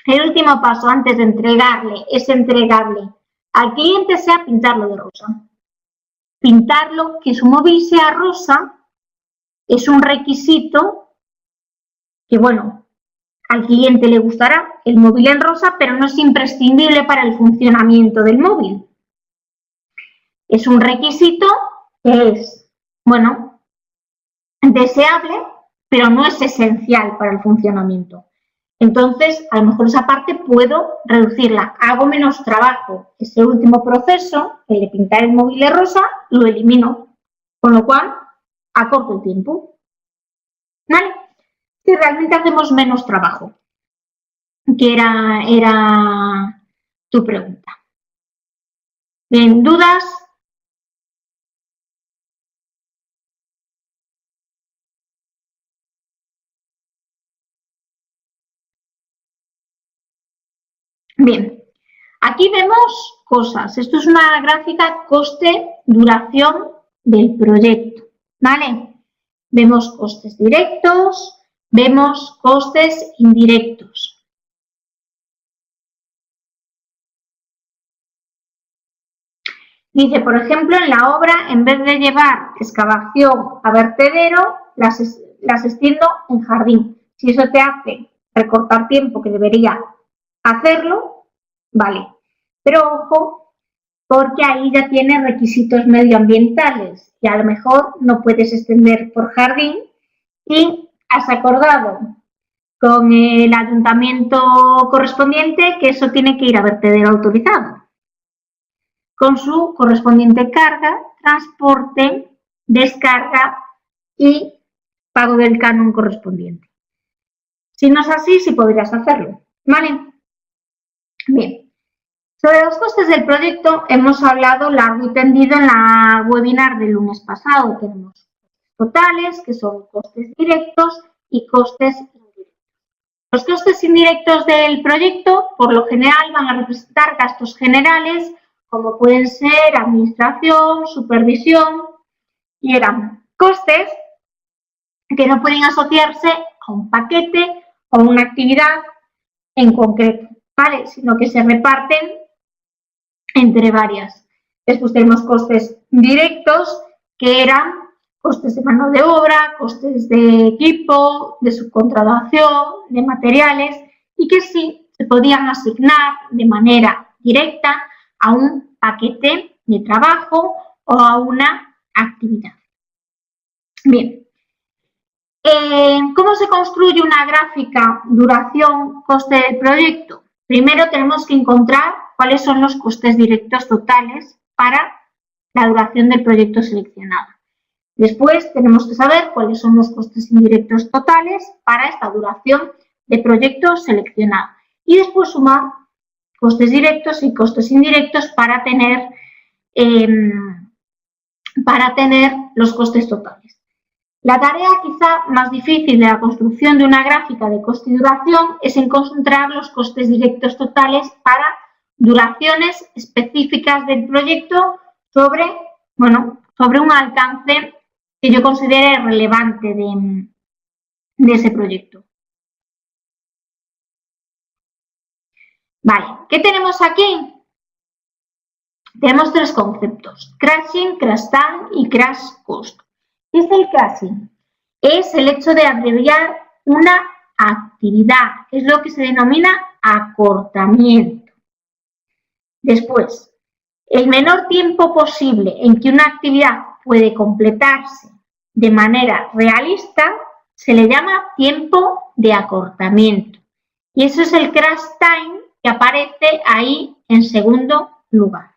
el último paso antes de entregarle es entregarle al cliente sea pintarlo de rosa. Pintarlo, que su móvil sea rosa, es un requisito que, bueno, al cliente le gustará el móvil en rosa, pero no es imprescindible para el funcionamiento del móvil. Es un requisito que es, bueno, deseable, pero no es esencial para el funcionamiento. Entonces, a lo mejor esa parte puedo reducirla. Hago menos trabajo. Ese último proceso, el de pintar el móvil de rosa, lo elimino. Con lo cual, acorto el tiempo. ¿Vale? Si realmente hacemos menos trabajo, que era tu pregunta. Bien, ¿dudas? Bien, aquí vemos cosas. Esto es una gráfica coste-duración del proyecto, ¿vale? Vemos costes directos, vemos costes indirectos. Dice, por ejemplo, en la obra, en vez de llevar excavación a vertedero, las extiendo en jardín. Si eso te hace recortar tiempo que debería hacerlo, vale. Pero ojo, porque ahí ya tiene requisitos medioambientales y a lo mejor no puedes extender por jardín y has acordado con el ayuntamiento correspondiente que eso tiene que ir a vertedero autorizado. con su correspondiente carga, transporte, descarga y pago del canon correspondiente. Si no es así, sí podrías hacerlo, ¿vale? Bien. Sobre los costes del proyecto hemos hablado largo y tendido en la webinar del lunes pasado. Tenemos costes totales, que son costes directos, y costes indirectos. Los costes indirectos del proyecto, por lo general, van a representar gastos generales, como pueden ser administración, supervisión, y eran costes que no pueden asociarse a un paquete o una actividad en concreto, ¿vale? Sino que se reparten entre varias. Después tenemos costes directos, que eran costes de mano de obra, costes de equipo, de subcontratación, de materiales, y que sí se podían asignar de manera directa a un paquete de trabajo o a una actividad. Bien. ¿Cómo se construye una gráfica duración-coste del proyecto? Primero tenemos que encontrar cuáles son los costes directos totales para la duración del proyecto seleccionado. Después tenemos que saber cuáles son los costes indirectos totales para esta duración de proyecto seleccionado. Y después sumar costes directos y costes indirectos para tener los costes totales. La tarea quizá más difícil de la construcción de una gráfica de coste y duración es encontrar los costes directos totales para duraciones específicas del proyecto sobre un alcance que yo considere relevante de ese proyecto. Vale, ¿qué tenemos aquí? Tenemos tres conceptos: crashing, crash time y crash cost. ¿Qué es el crashing? Es el hecho de abreviar una actividad, es lo que se denomina acortamiento. Después, el menor tiempo posible en que una actividad puede completarse de manera realista se le llama tiempo de acortamiento. Y eso es el crash time, que aparece ahí en segundo lugar.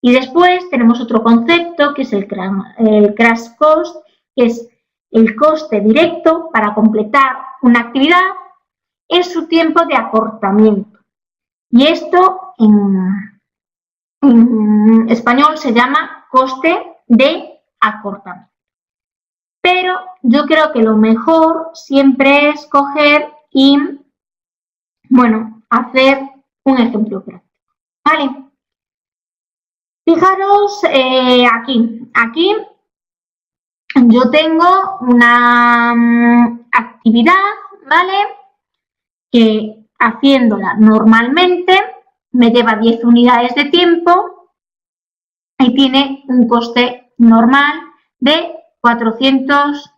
Y después tenemos otro concepto, que es el crash cost, que es el coste directo para completar una actividad en su tiempo de acortamiento. Y esto en español se llama coste de acortamiento. Pero yo creo que lo mejor siempre es coger y, hacer un ejemplo práctico. ¿Vale? Fijaros aquí yo tengo una actividad, ¿vale? Que haciéndola normalmente me lleva 10 unidades de tiempo y tiene un coste normal de $400.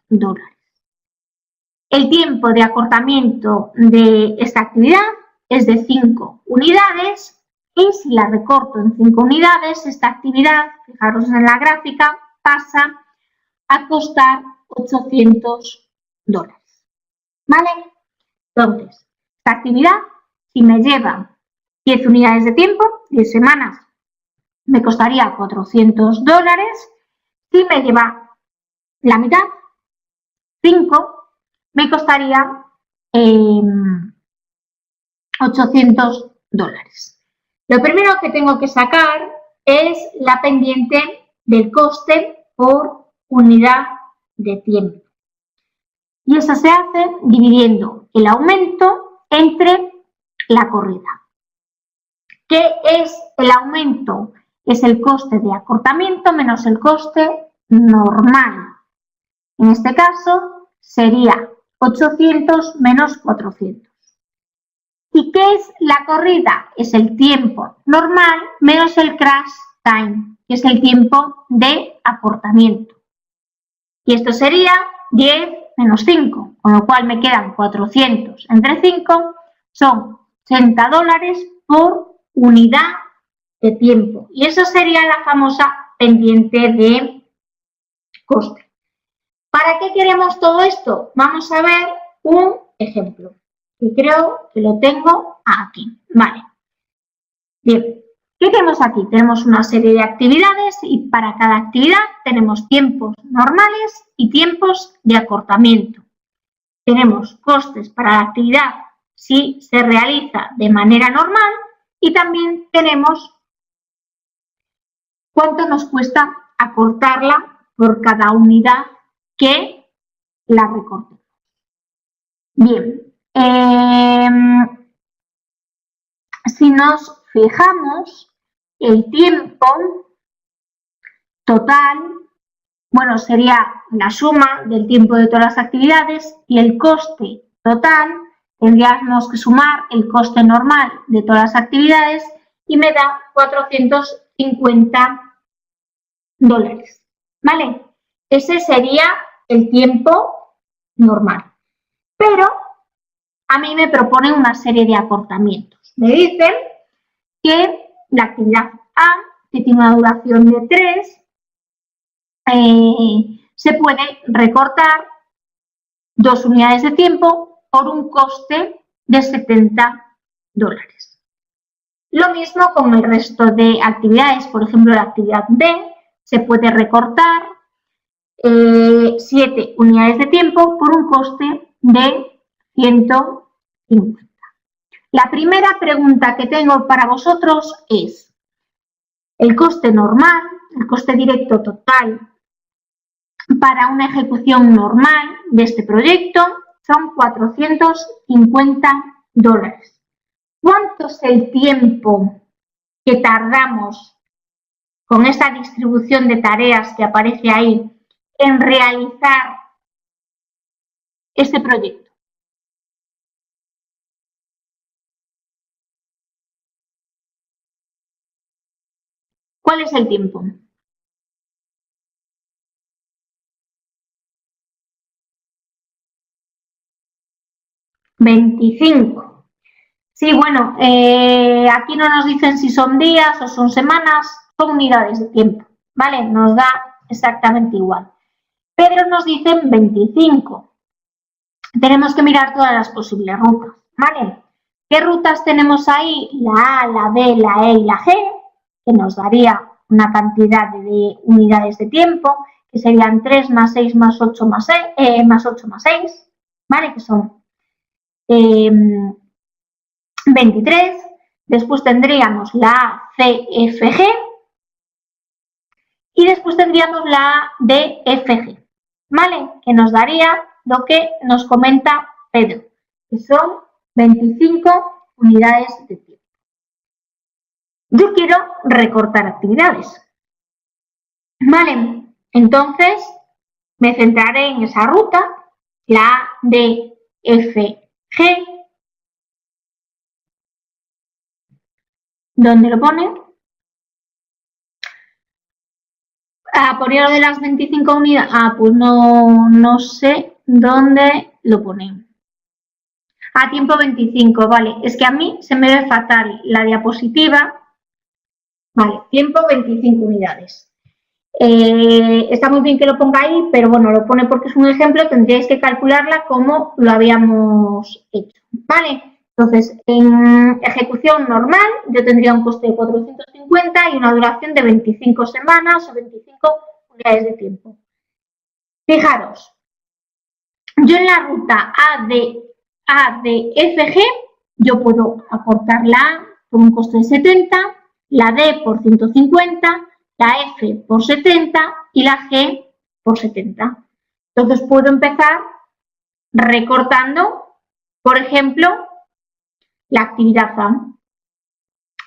El tiempo de acortamiento de esta actividad es de 5 unidades. Y si la recorto en 5 unidades, esta actividad, fijaros en la gráfica, pasa a costar $800. ¿Vale? Entonces, esta actividad, si me lleva 10 unidades de tiempo, 10 semanas, me costaría $400. Si me lleva la mitad, 5, me costaría $800. Lo primero que tengo que sacar es la pendiente del coste por unidad de tiempo. Y eso se hace dividiendo el aumento entre la corrida. ¿Qué es el aumento? Es el coste de acortamiento menos el coste normal. En este caso sería 800 menos 400. ¿Y qué es la corrida? Es el tiempo normal menos el crash time, que es el tiempo de acortamiento. Y esto sería 10 menos 5, con lo cual me quedan 400 entre 5, son $80 por unidad de tiempo. Y eso sería la famosa pendiente de coste. ¿Para qué queremos todo esto? Vamos a ver un ejemplo. Y creo que lo tengo aquí. Vale. Bien. ¿Qué tenemos aquí? Tenemos una serie de actividades y para cada actividad tenemos tiempos normales y tiempos de acortamiento. Tenemos costes para la actividad si se realiza de manera normal y también tenemos cuánto nos cuesta acortarla por cada unidad que la recortemos. Bien, si nos fijamos, el tiempo total, bueno, sería la suma del tiempo de todas las actividades y el coste total, tendríamos que sumar el coste normal de todas las actividades y me da 450 dólares, ¿vale? Ese sería el tiempo normal. Pero a mí me proponen una serie de acortamientos. Me dicen que la actividad A, que tiene una duración de 3, se puede recortar 2 unidades de tiempo por un coste de 70 dólares. Lo mismo con el resto de actividades, por ejemplo, la actividad B se puede recortar 7 unidades de tiempo por un coste de 150. La primera pregunta que tengo para vosotros es, el coste normal, el coste directo total para una ejecución normal de este proyecto son 450 dólares. ¿Cuánto es el tiempo que tardamos con esa distribución de tareas que aparece ahí en realizar este proyecto? ¿Cuál es el tiempo? $25. Sí, bueno, aquí no nos dicen si son días o son semanas, son unidades de tiempo, ¿vale? Nos da exactamente igual. Pero nos dicen 25. Tenemos que mirar todas las posibles rutas, ¿vale? ¿Qué rutas tenemos ahí? La A, la B, la E y la G, que nos daría una cantidad de unidades de tiempo, que serían 3 más 6 más 8 más 6, ¿vale? Que son 23. Después tendríamos la A, C, F, G y después tendríamos la A, D, F, G, ¿vale? Que nos daría lo que nos comenta Pedro, que son 25 unidades de tiempo. Yo quiero recortar actividades, ¿vale? Entonces me centraré en esa ruta, la A, D, F, G. ¿Dónde lo pone? Poner lo de las 25 unidades. Pues no sé dónde lo ponen. Tiempo 25, vale. Es que a mí se me ve fatal la diapositiva. Vale, tiempo 25 unidades. Está muy bien que lo ponga ahí, pero bueno, lo pone porque es un ejemplo, tendríais que calcularla como lo habíamos hecho, ¿vale? Entonces, en ejecución normal, yo tendría un coste de 450 y una duración de 25 semanas o 25 unidades de tiempo. Fijaros, yo en la ruta ADFG, yo puedo acortar la A por un coste de 70, la D por 150, la F por 70 y la G por 70. Entonces puedo empezar recortando, por ejemplo, la actividad A.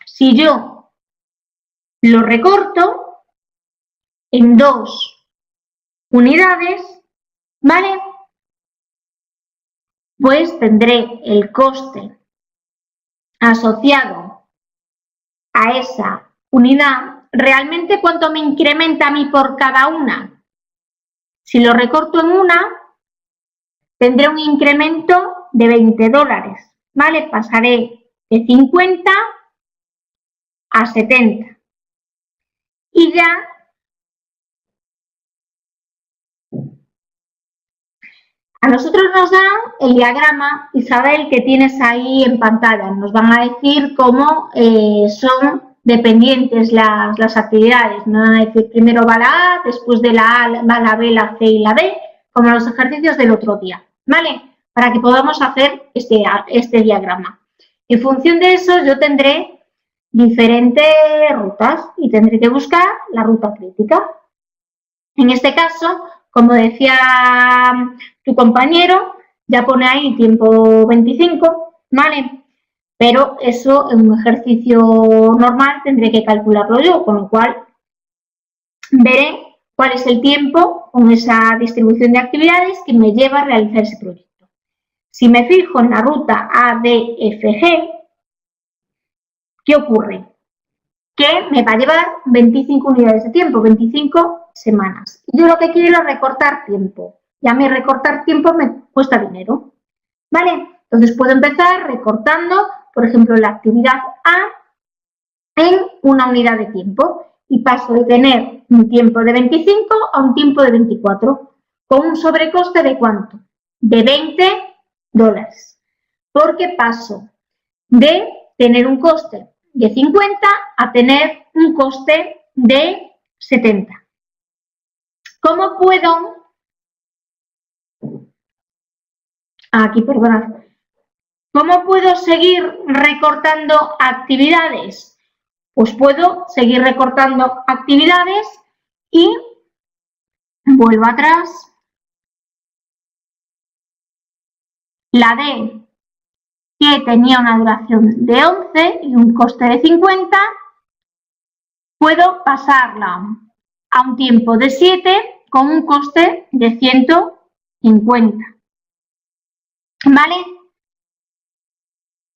Si yo lo recorto en 2 unidades, ¿vale? Pues tendré el coste asociado a esa unidad. ¿Realmente cuánto me incrementa a mí por cada una? Si lo recorto en una, tendré un incremento de 20 dólares, ¿vale? Pasaré de 50 a 70. Y ya a nosotros nos da el diagrama, Isabel, que tienes ahí en pantalla. Nos van a decir cómo son dependientes las actividades. No van a decir primero va la A, después de la A va la B, la C y la D, como los ejercicios del otro día, ¿vale? Para que podamos hacer este diagrama. En función de eso yo tendré diferentes rutas y tendré que buscar la ruta crítica. En este caso, como decía tu compañero, ya pone ahí tiempo 25, ¿vale? Pero eso en un ejercicio normal tendré que calcularlo yo, con lo cual veré cuál es el tiempo con esa distribución de actividades que me lleva a realizar ese proyecto. Si me fijo en la ruta ADFG, ¿qué ocurre? Que me va a llevar 25 unidades de tiempo, 25 semanas. Y yo lo que quiero es recortar tiempo. Y a mí recortar tiempo me cuesta dinero, ¿vale? Entonces puedo empezar recortando, por ejemplo, la actividad A en una unidad de tiempo y paso de tener un tiempo de 25 a un tiempo de 24, con un sobrecoste de ¿cuánto? De $20, porque paso de tener un coste de 50 a tener un coste de 70. ¿Cómo puedo? Aquí, perdonad. ¿Cómo puedo seguir recortando actividades? Pues puedo seguir recortando actividades y vuelvo atrás. La D, que tenía una duración de 11 y un coste de 50, puedo pasarla a un tiempo de 7 con un coste de 150. ¿Vale?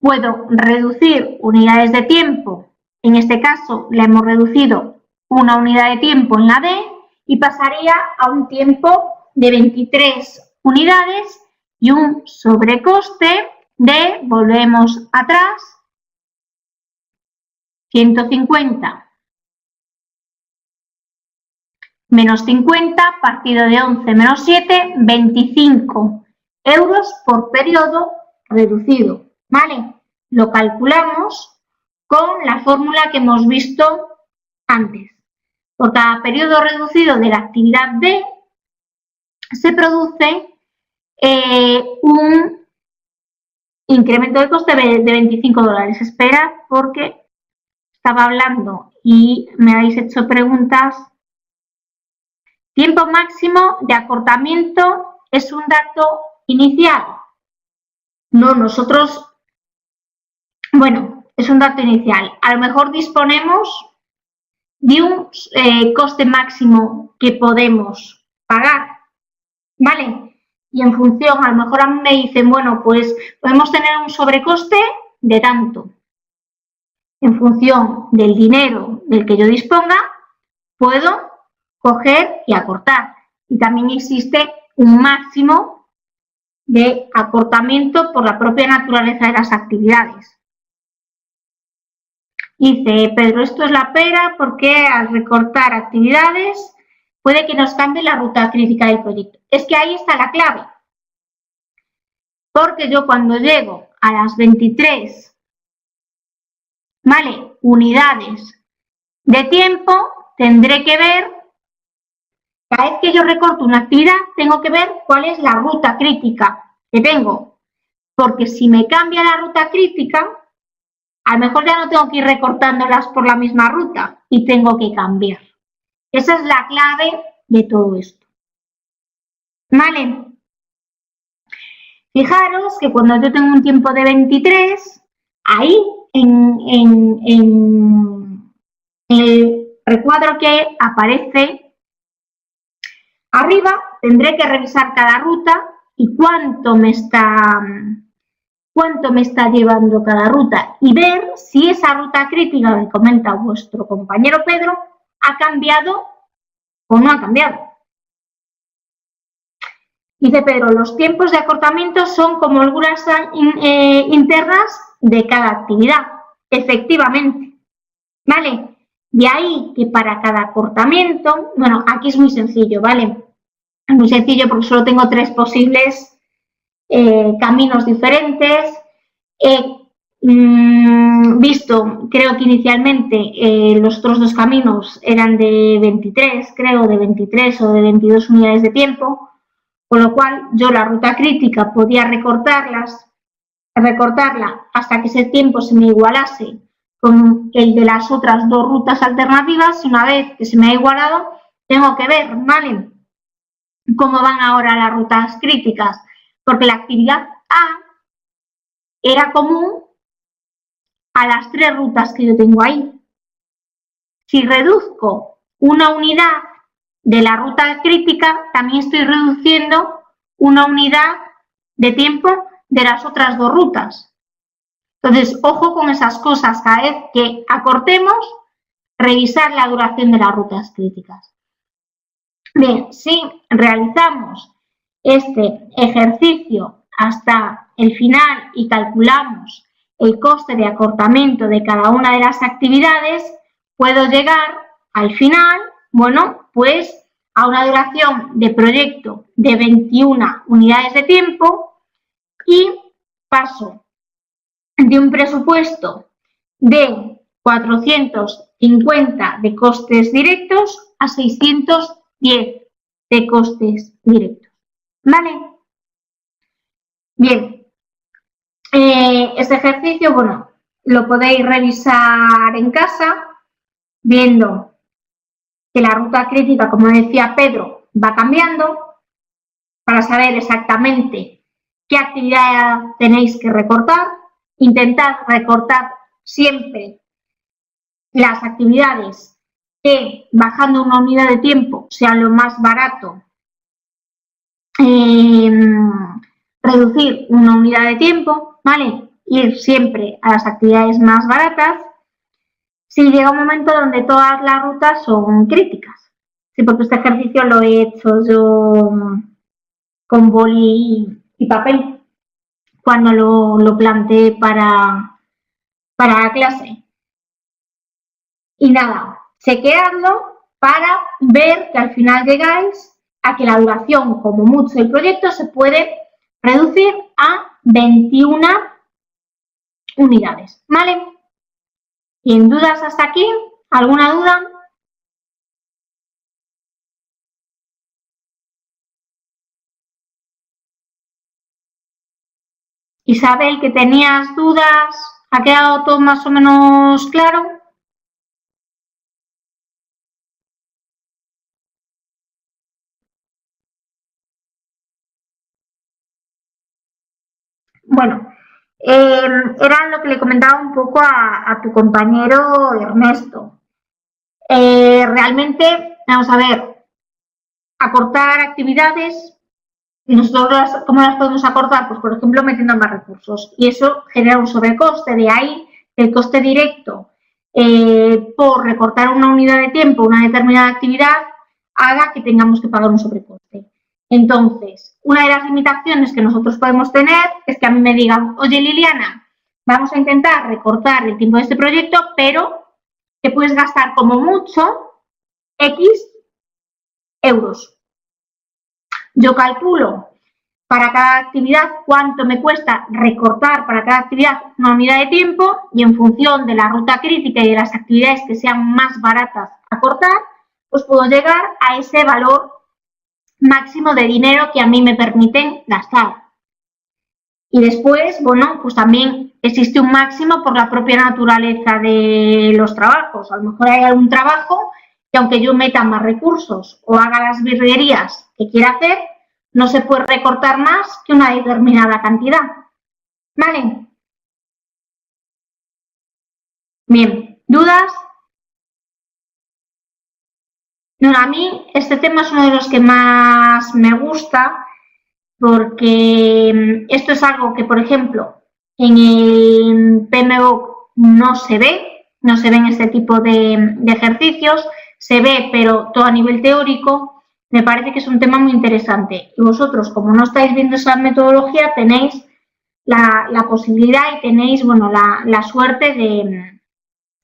Puedo reducir unidades de tiempo, en este caso le hemos reducido una unidad de tiempo en la D y pasaría a un tiempo de 23 unidades y un sobrecoste de, volvemos atrás, 150 menos 50 partido de 11 menos 7, 25 euros por periodo reducido. ¿Vale? Lo calculamos con la fórmula que hemos visto antes. Por cada periodo reducido de la actividad B se produce un incremento de coste de $25. Esperad porque estaba hablando y me habéis hecho preguntas. Tiempo máximo de acortamiento es un dato inicial. No, nosotros... Bueno, es un dato inicial. A lo mejor disponemos de un coste máximo que podemos pagar, ¿vale? Y en función, a lo mejor a mí me dicen, bueno, pues podemos tener un sobrecoste de tanto. En función del dinero del que yo disponga, puedo coger y acortar. Y también existe un máximo de acortamiento por la propia naturaleza de las actividades. Dice, Pedro, esto es la pera porque al recortar actividades puede que nos cambie la ruta crítica del proyecto. Es que ahí está la clave. Porque yo cuando llego a las 23, ¿vale? Unidades de tiempo, tendré que ver, cada vez que yo recorto una actividad, tengo que ver cuál es la ruta crítica que tengo. Porque si me cambia la ruta crítica, a lo mejor ya no tengo que ir recortándolas por la misma ruta y tengo que cambiar. Esa es la clave de todo esto. ¿Vale? Fijaros que cuando yo tengo un tiempo de 23, ahí en el recuadro que aparece arriba, tendré que revisar cada ruta y cuánto me está llevando cada ruta y ver si esa ruta crítica que comenta vuestro compañero Pedro ha cambiado o no ha cambiado. Dice Pedro, los tiempos de acortamiento son como holguras internas de cada actividad. Efectivamente, ¿vale? De ahí que para cada acortamiento, bueno, aquí es muy sencillo, ¿vale? Es muy sencillo porque solo tengo 3 posibles caminos diferentes. visto, creo que inicialmente los otros dos caminos eran de 23, creo, de 23 o de 22 unidades de tiempo, con lo cual yo la ruta crítica podía recortarla hasta que ese tiempo se me igualase con el de las otras dos rutas alternativas, y una vez que se me ha igualado, tengo que ver, ¿vale?, cómo van ahora las rutas críticas, porque la actividad A era común a las tres rutas que yo tengo ahí. Si reduzco una unidad de la ruta crítica, también estoy reduciendo una unidad de tiempo de las otras dos rutas. Entonces, ojo con esas cosas. Cada vez que acortemos, revisar la duración de las rutas críticas. Bien, si realizamos este ejercicio hasta el final y calculamos el coste de acortamiento de cada una de las actividades, puedo llegar al final, bueno, pues a una duración de proyecto de 21 unidades de tiempo y paso de un presupuesto de 450 de costes directos a 610 de costes directos. ¿Vale? Bien. Este ejercicio, bueno, lo podéis revisar en casa, viendo que la ruta crítica, como decía Pedro, va cambiando, para saber exactamente qué actividad tenéis que recortar. Intentad recortar siempre las actividades que, bajando una unidad de tiempo, sea lo más barato reducir una unidad de tiempo, ¿vale? Ir siempre a las actividades más baratas. Si llega un momento donde todas las rutas son críticas, sí, porque este ejercicio lo he hecho yo con boli y papel cuando lo planteé para la clase. Y nada, chequeadlo para ver que al final llegáis a que la duración, como mucho, del proyecto se puede reducir a 21 unidades, ¿vale? ¿Tienen dudas hasta aquí? ¿Alguna duda? Isabel, que tenías dudas, ¿ha quedado todo más o menos claro? Bueno, era lo que le comentaba un poco a tu compañero Ernesto. Realmente, vamos a ver, acortar actividades, y nosotros, ¿cómo las podemos acortar? Pues, por ejemplo, metiendo más recursos, y eso genera un sobrecoste. De ahí el coste directo por recortar una unidad de tiempo, una determinada actividad, haga que tengamos que pagar un sobrecoste. Entonces, una de las limitaciones que nosotros podemos tener es que a mí me digan: oye, Liliana, vamos a intentar recortar el tiempo de este proyecto, pero te puedes gastar como mucho X euros. Yo calculo para cada actividad cuánto me cuesta recortar para cada actividad una unidad de tiempo, y en función de la ruta crítica y de las actividades que sean más baratas a cortar, pues puedo llegar a ese valor máximo de dinero que a mí me permiten gastar. Y después, bueno, pues también existe un máximo por la propia naturaleza de los trabajos. A lo mejor hay algún trabajo que, aunque yo meta más recursos o haga las virguerías que quiera hacer, no se puede recortar más que una determinada cantidad. ¿Vale? Bien, ¿dudas? No, a mí este tema es uno de los que más me gusta, porque esto es algo que, por ejemplo, en el PMBOK no se ve en este tipo de ejercicios, se ve, pero todo a nivel teórico. Me parece que es un tema muy interesante, y vosotros, como no estáis viendo esa metodología, tenéis la posibilidad y tenéis, bueno, la suerte de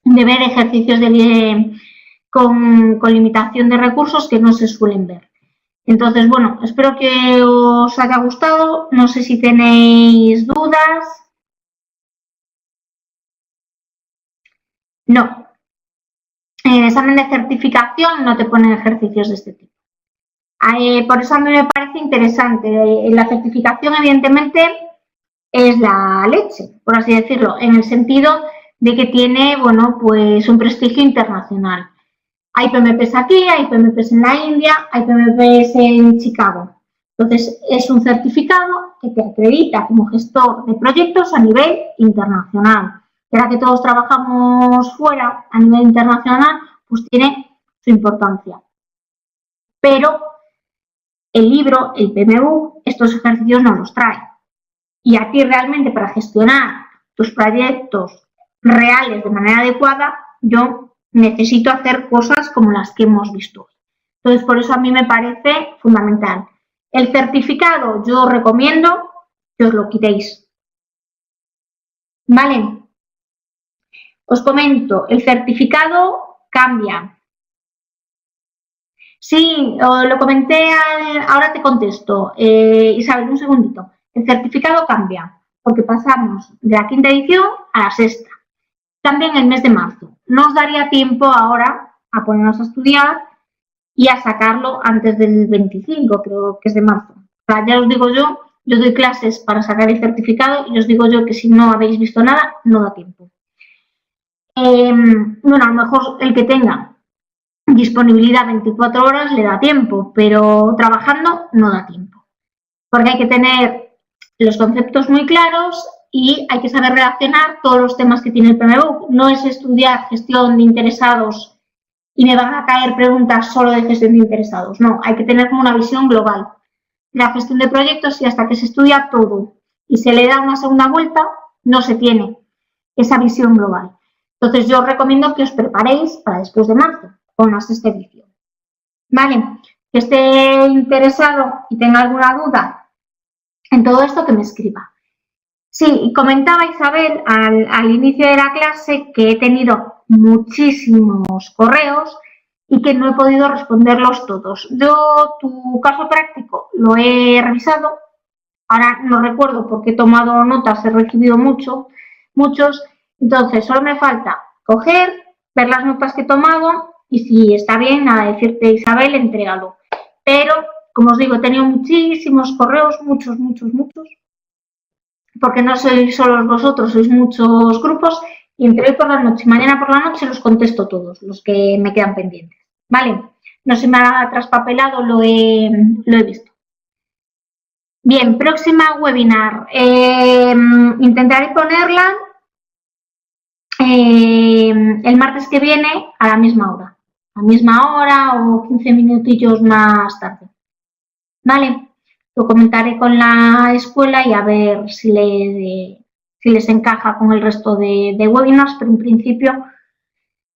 ver ejercicios con limitación de recursos que no se suelen ver. Entonces, bueno, espero que os haya gustado. No sé si tenéis dudas. No. En el examen de certificación no te ponen ejercicios de este tipo. Por eso a mí me parece interesante. La certificación, evidentemente, es la leche, por así decirlo, en el sentido de que tiene, bueno, pues un prestigio internacional. Hay PMPs aquí, hay PMPs en la India, hay PMPs en Chicago. Entonces, es un certificado que te acredita como gestor de proyectos a nivel internacional. Ya que todos trabajamos fuera a nivel internacional, pues tiene su importancia. Pero el libro, el PMU, estos ejercicios no los trae. Y a ti realmente para gestionar tus proyectos reales de manera adecuada, yo necesito hacer cosas como las que hemos visto hoy. Entonces, por eso a mí me parece fundamental. El certificado yo recomiendo que os lo quitéis. ¿Vale? Os comento, el certificado cambia. Sí, lo comenté, ahora te contesto. Isabel, un segundito. El certificado cambia porque pasamos de la 5ª edición a la 6ª. Cambia en el mes de marzo. No os daría tiempo ahora a ponernos a estudiar y a sacarlo antes del 25, creo que es de marzo. O sea, ya os digo yo doy clases para sacar el certificado y os digo yo que si no habéis visto nada, no da tiempo. Bueno, a lo mejor el que tenga disponibilidad 24 horas le da tiempo, pero trabajando no da tiempo. Porque hay que tener los conceptos muy claros y hay que saber relacionar todos los temas que tiene el PMBOK. No es estudiar gestión de interesados y me van a caer preguntas solo de gestión de interesados. No, hay que tener como una visión global. La gestión de proyectos y hasta que se estudia todo y se le da una segunda vuelta, no se tiene esa visión global. Entonces yo os recomiendo que os preparéis para después de marzo con la 6ª edición. Vale, que esté interesado y tenga alguna duda en todo esto, que me escriba. Sí, comentaba Isabel al inicio de la clase que he tenido muchísimos correos y que no he podido responderlos todos. Yo tu caso práctico lo he revisado, ahora no recuerdo porque he tomado notas, he recibido muchos, entonces solo me falta coger, ver las notas que he tomado y si está bien, nada, decirte Isabel, entrégalo. Pero, como os digo, he tenido muchísimos correos, muchos, porque no sois solo vosotros, sois muchos grupos, y entre hoy por la noche y mañana por la noche los contesto todos, los que me quedan pendientes. ¿Vale? No se me ha traspapelado, lo he visto. Bien, próxima webinar. Intentaré ponerla el martes que viene a la misma hora. A la misma hora o 15 minutillos más tarde. ¿Vale? Lo comentaré con la escuela y a ver si les encaja con el resto de webinars, pero en principio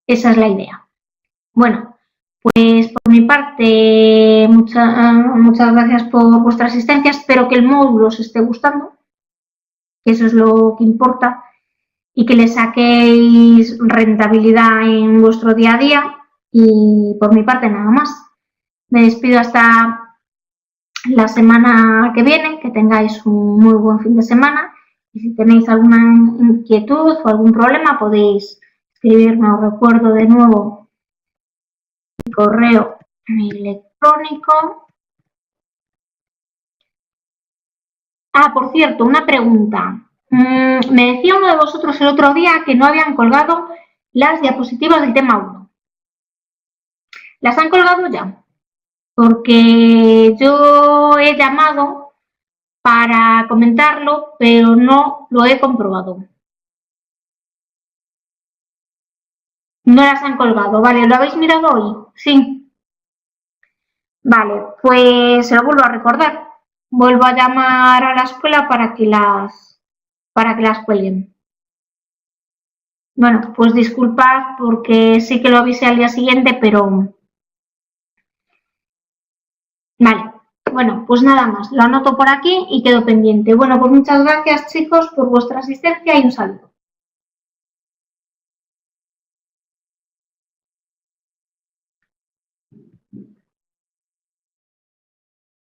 esa es la idea. Bueno, pues por mi parte, muchas gracias por vuestra asistencia. Espero que el módulo os esté gustando, que eso es lo que importa, y que le saquéis rentabilidad en vuestro día a día. Y por mi parte nada más. Me despido hasta la semana que viene, que tengáis un muy buen fin de semana y si tenéis alguna inquietud o algún problema podéis escribirme. Os recuerdo de nuevo mi correo electrónico. Por cierto, una pregunta. Me decía uno de vosotros el otro día que no habían colgado las diapositivas del tema 1. ¿Las han colgado ya? Porque yo he llamado para comentarlo, pero no lo he comprobado. No las han colgado, vale, ¿lo habéis mirado hoy? Sí. Vale, pues se lo vuelvo a recordar. Vuelvo a llamar a la escuela para que las cuelguen. Bueno, pues disculpad porque sí que lo avisé al día siguiente, pero... Vale, bueno, pues nada más. Lo anoto por aquí y quedo pendiente. Bueno, pues muchas gracias, chicos, por vuestra asistencia y un saludo.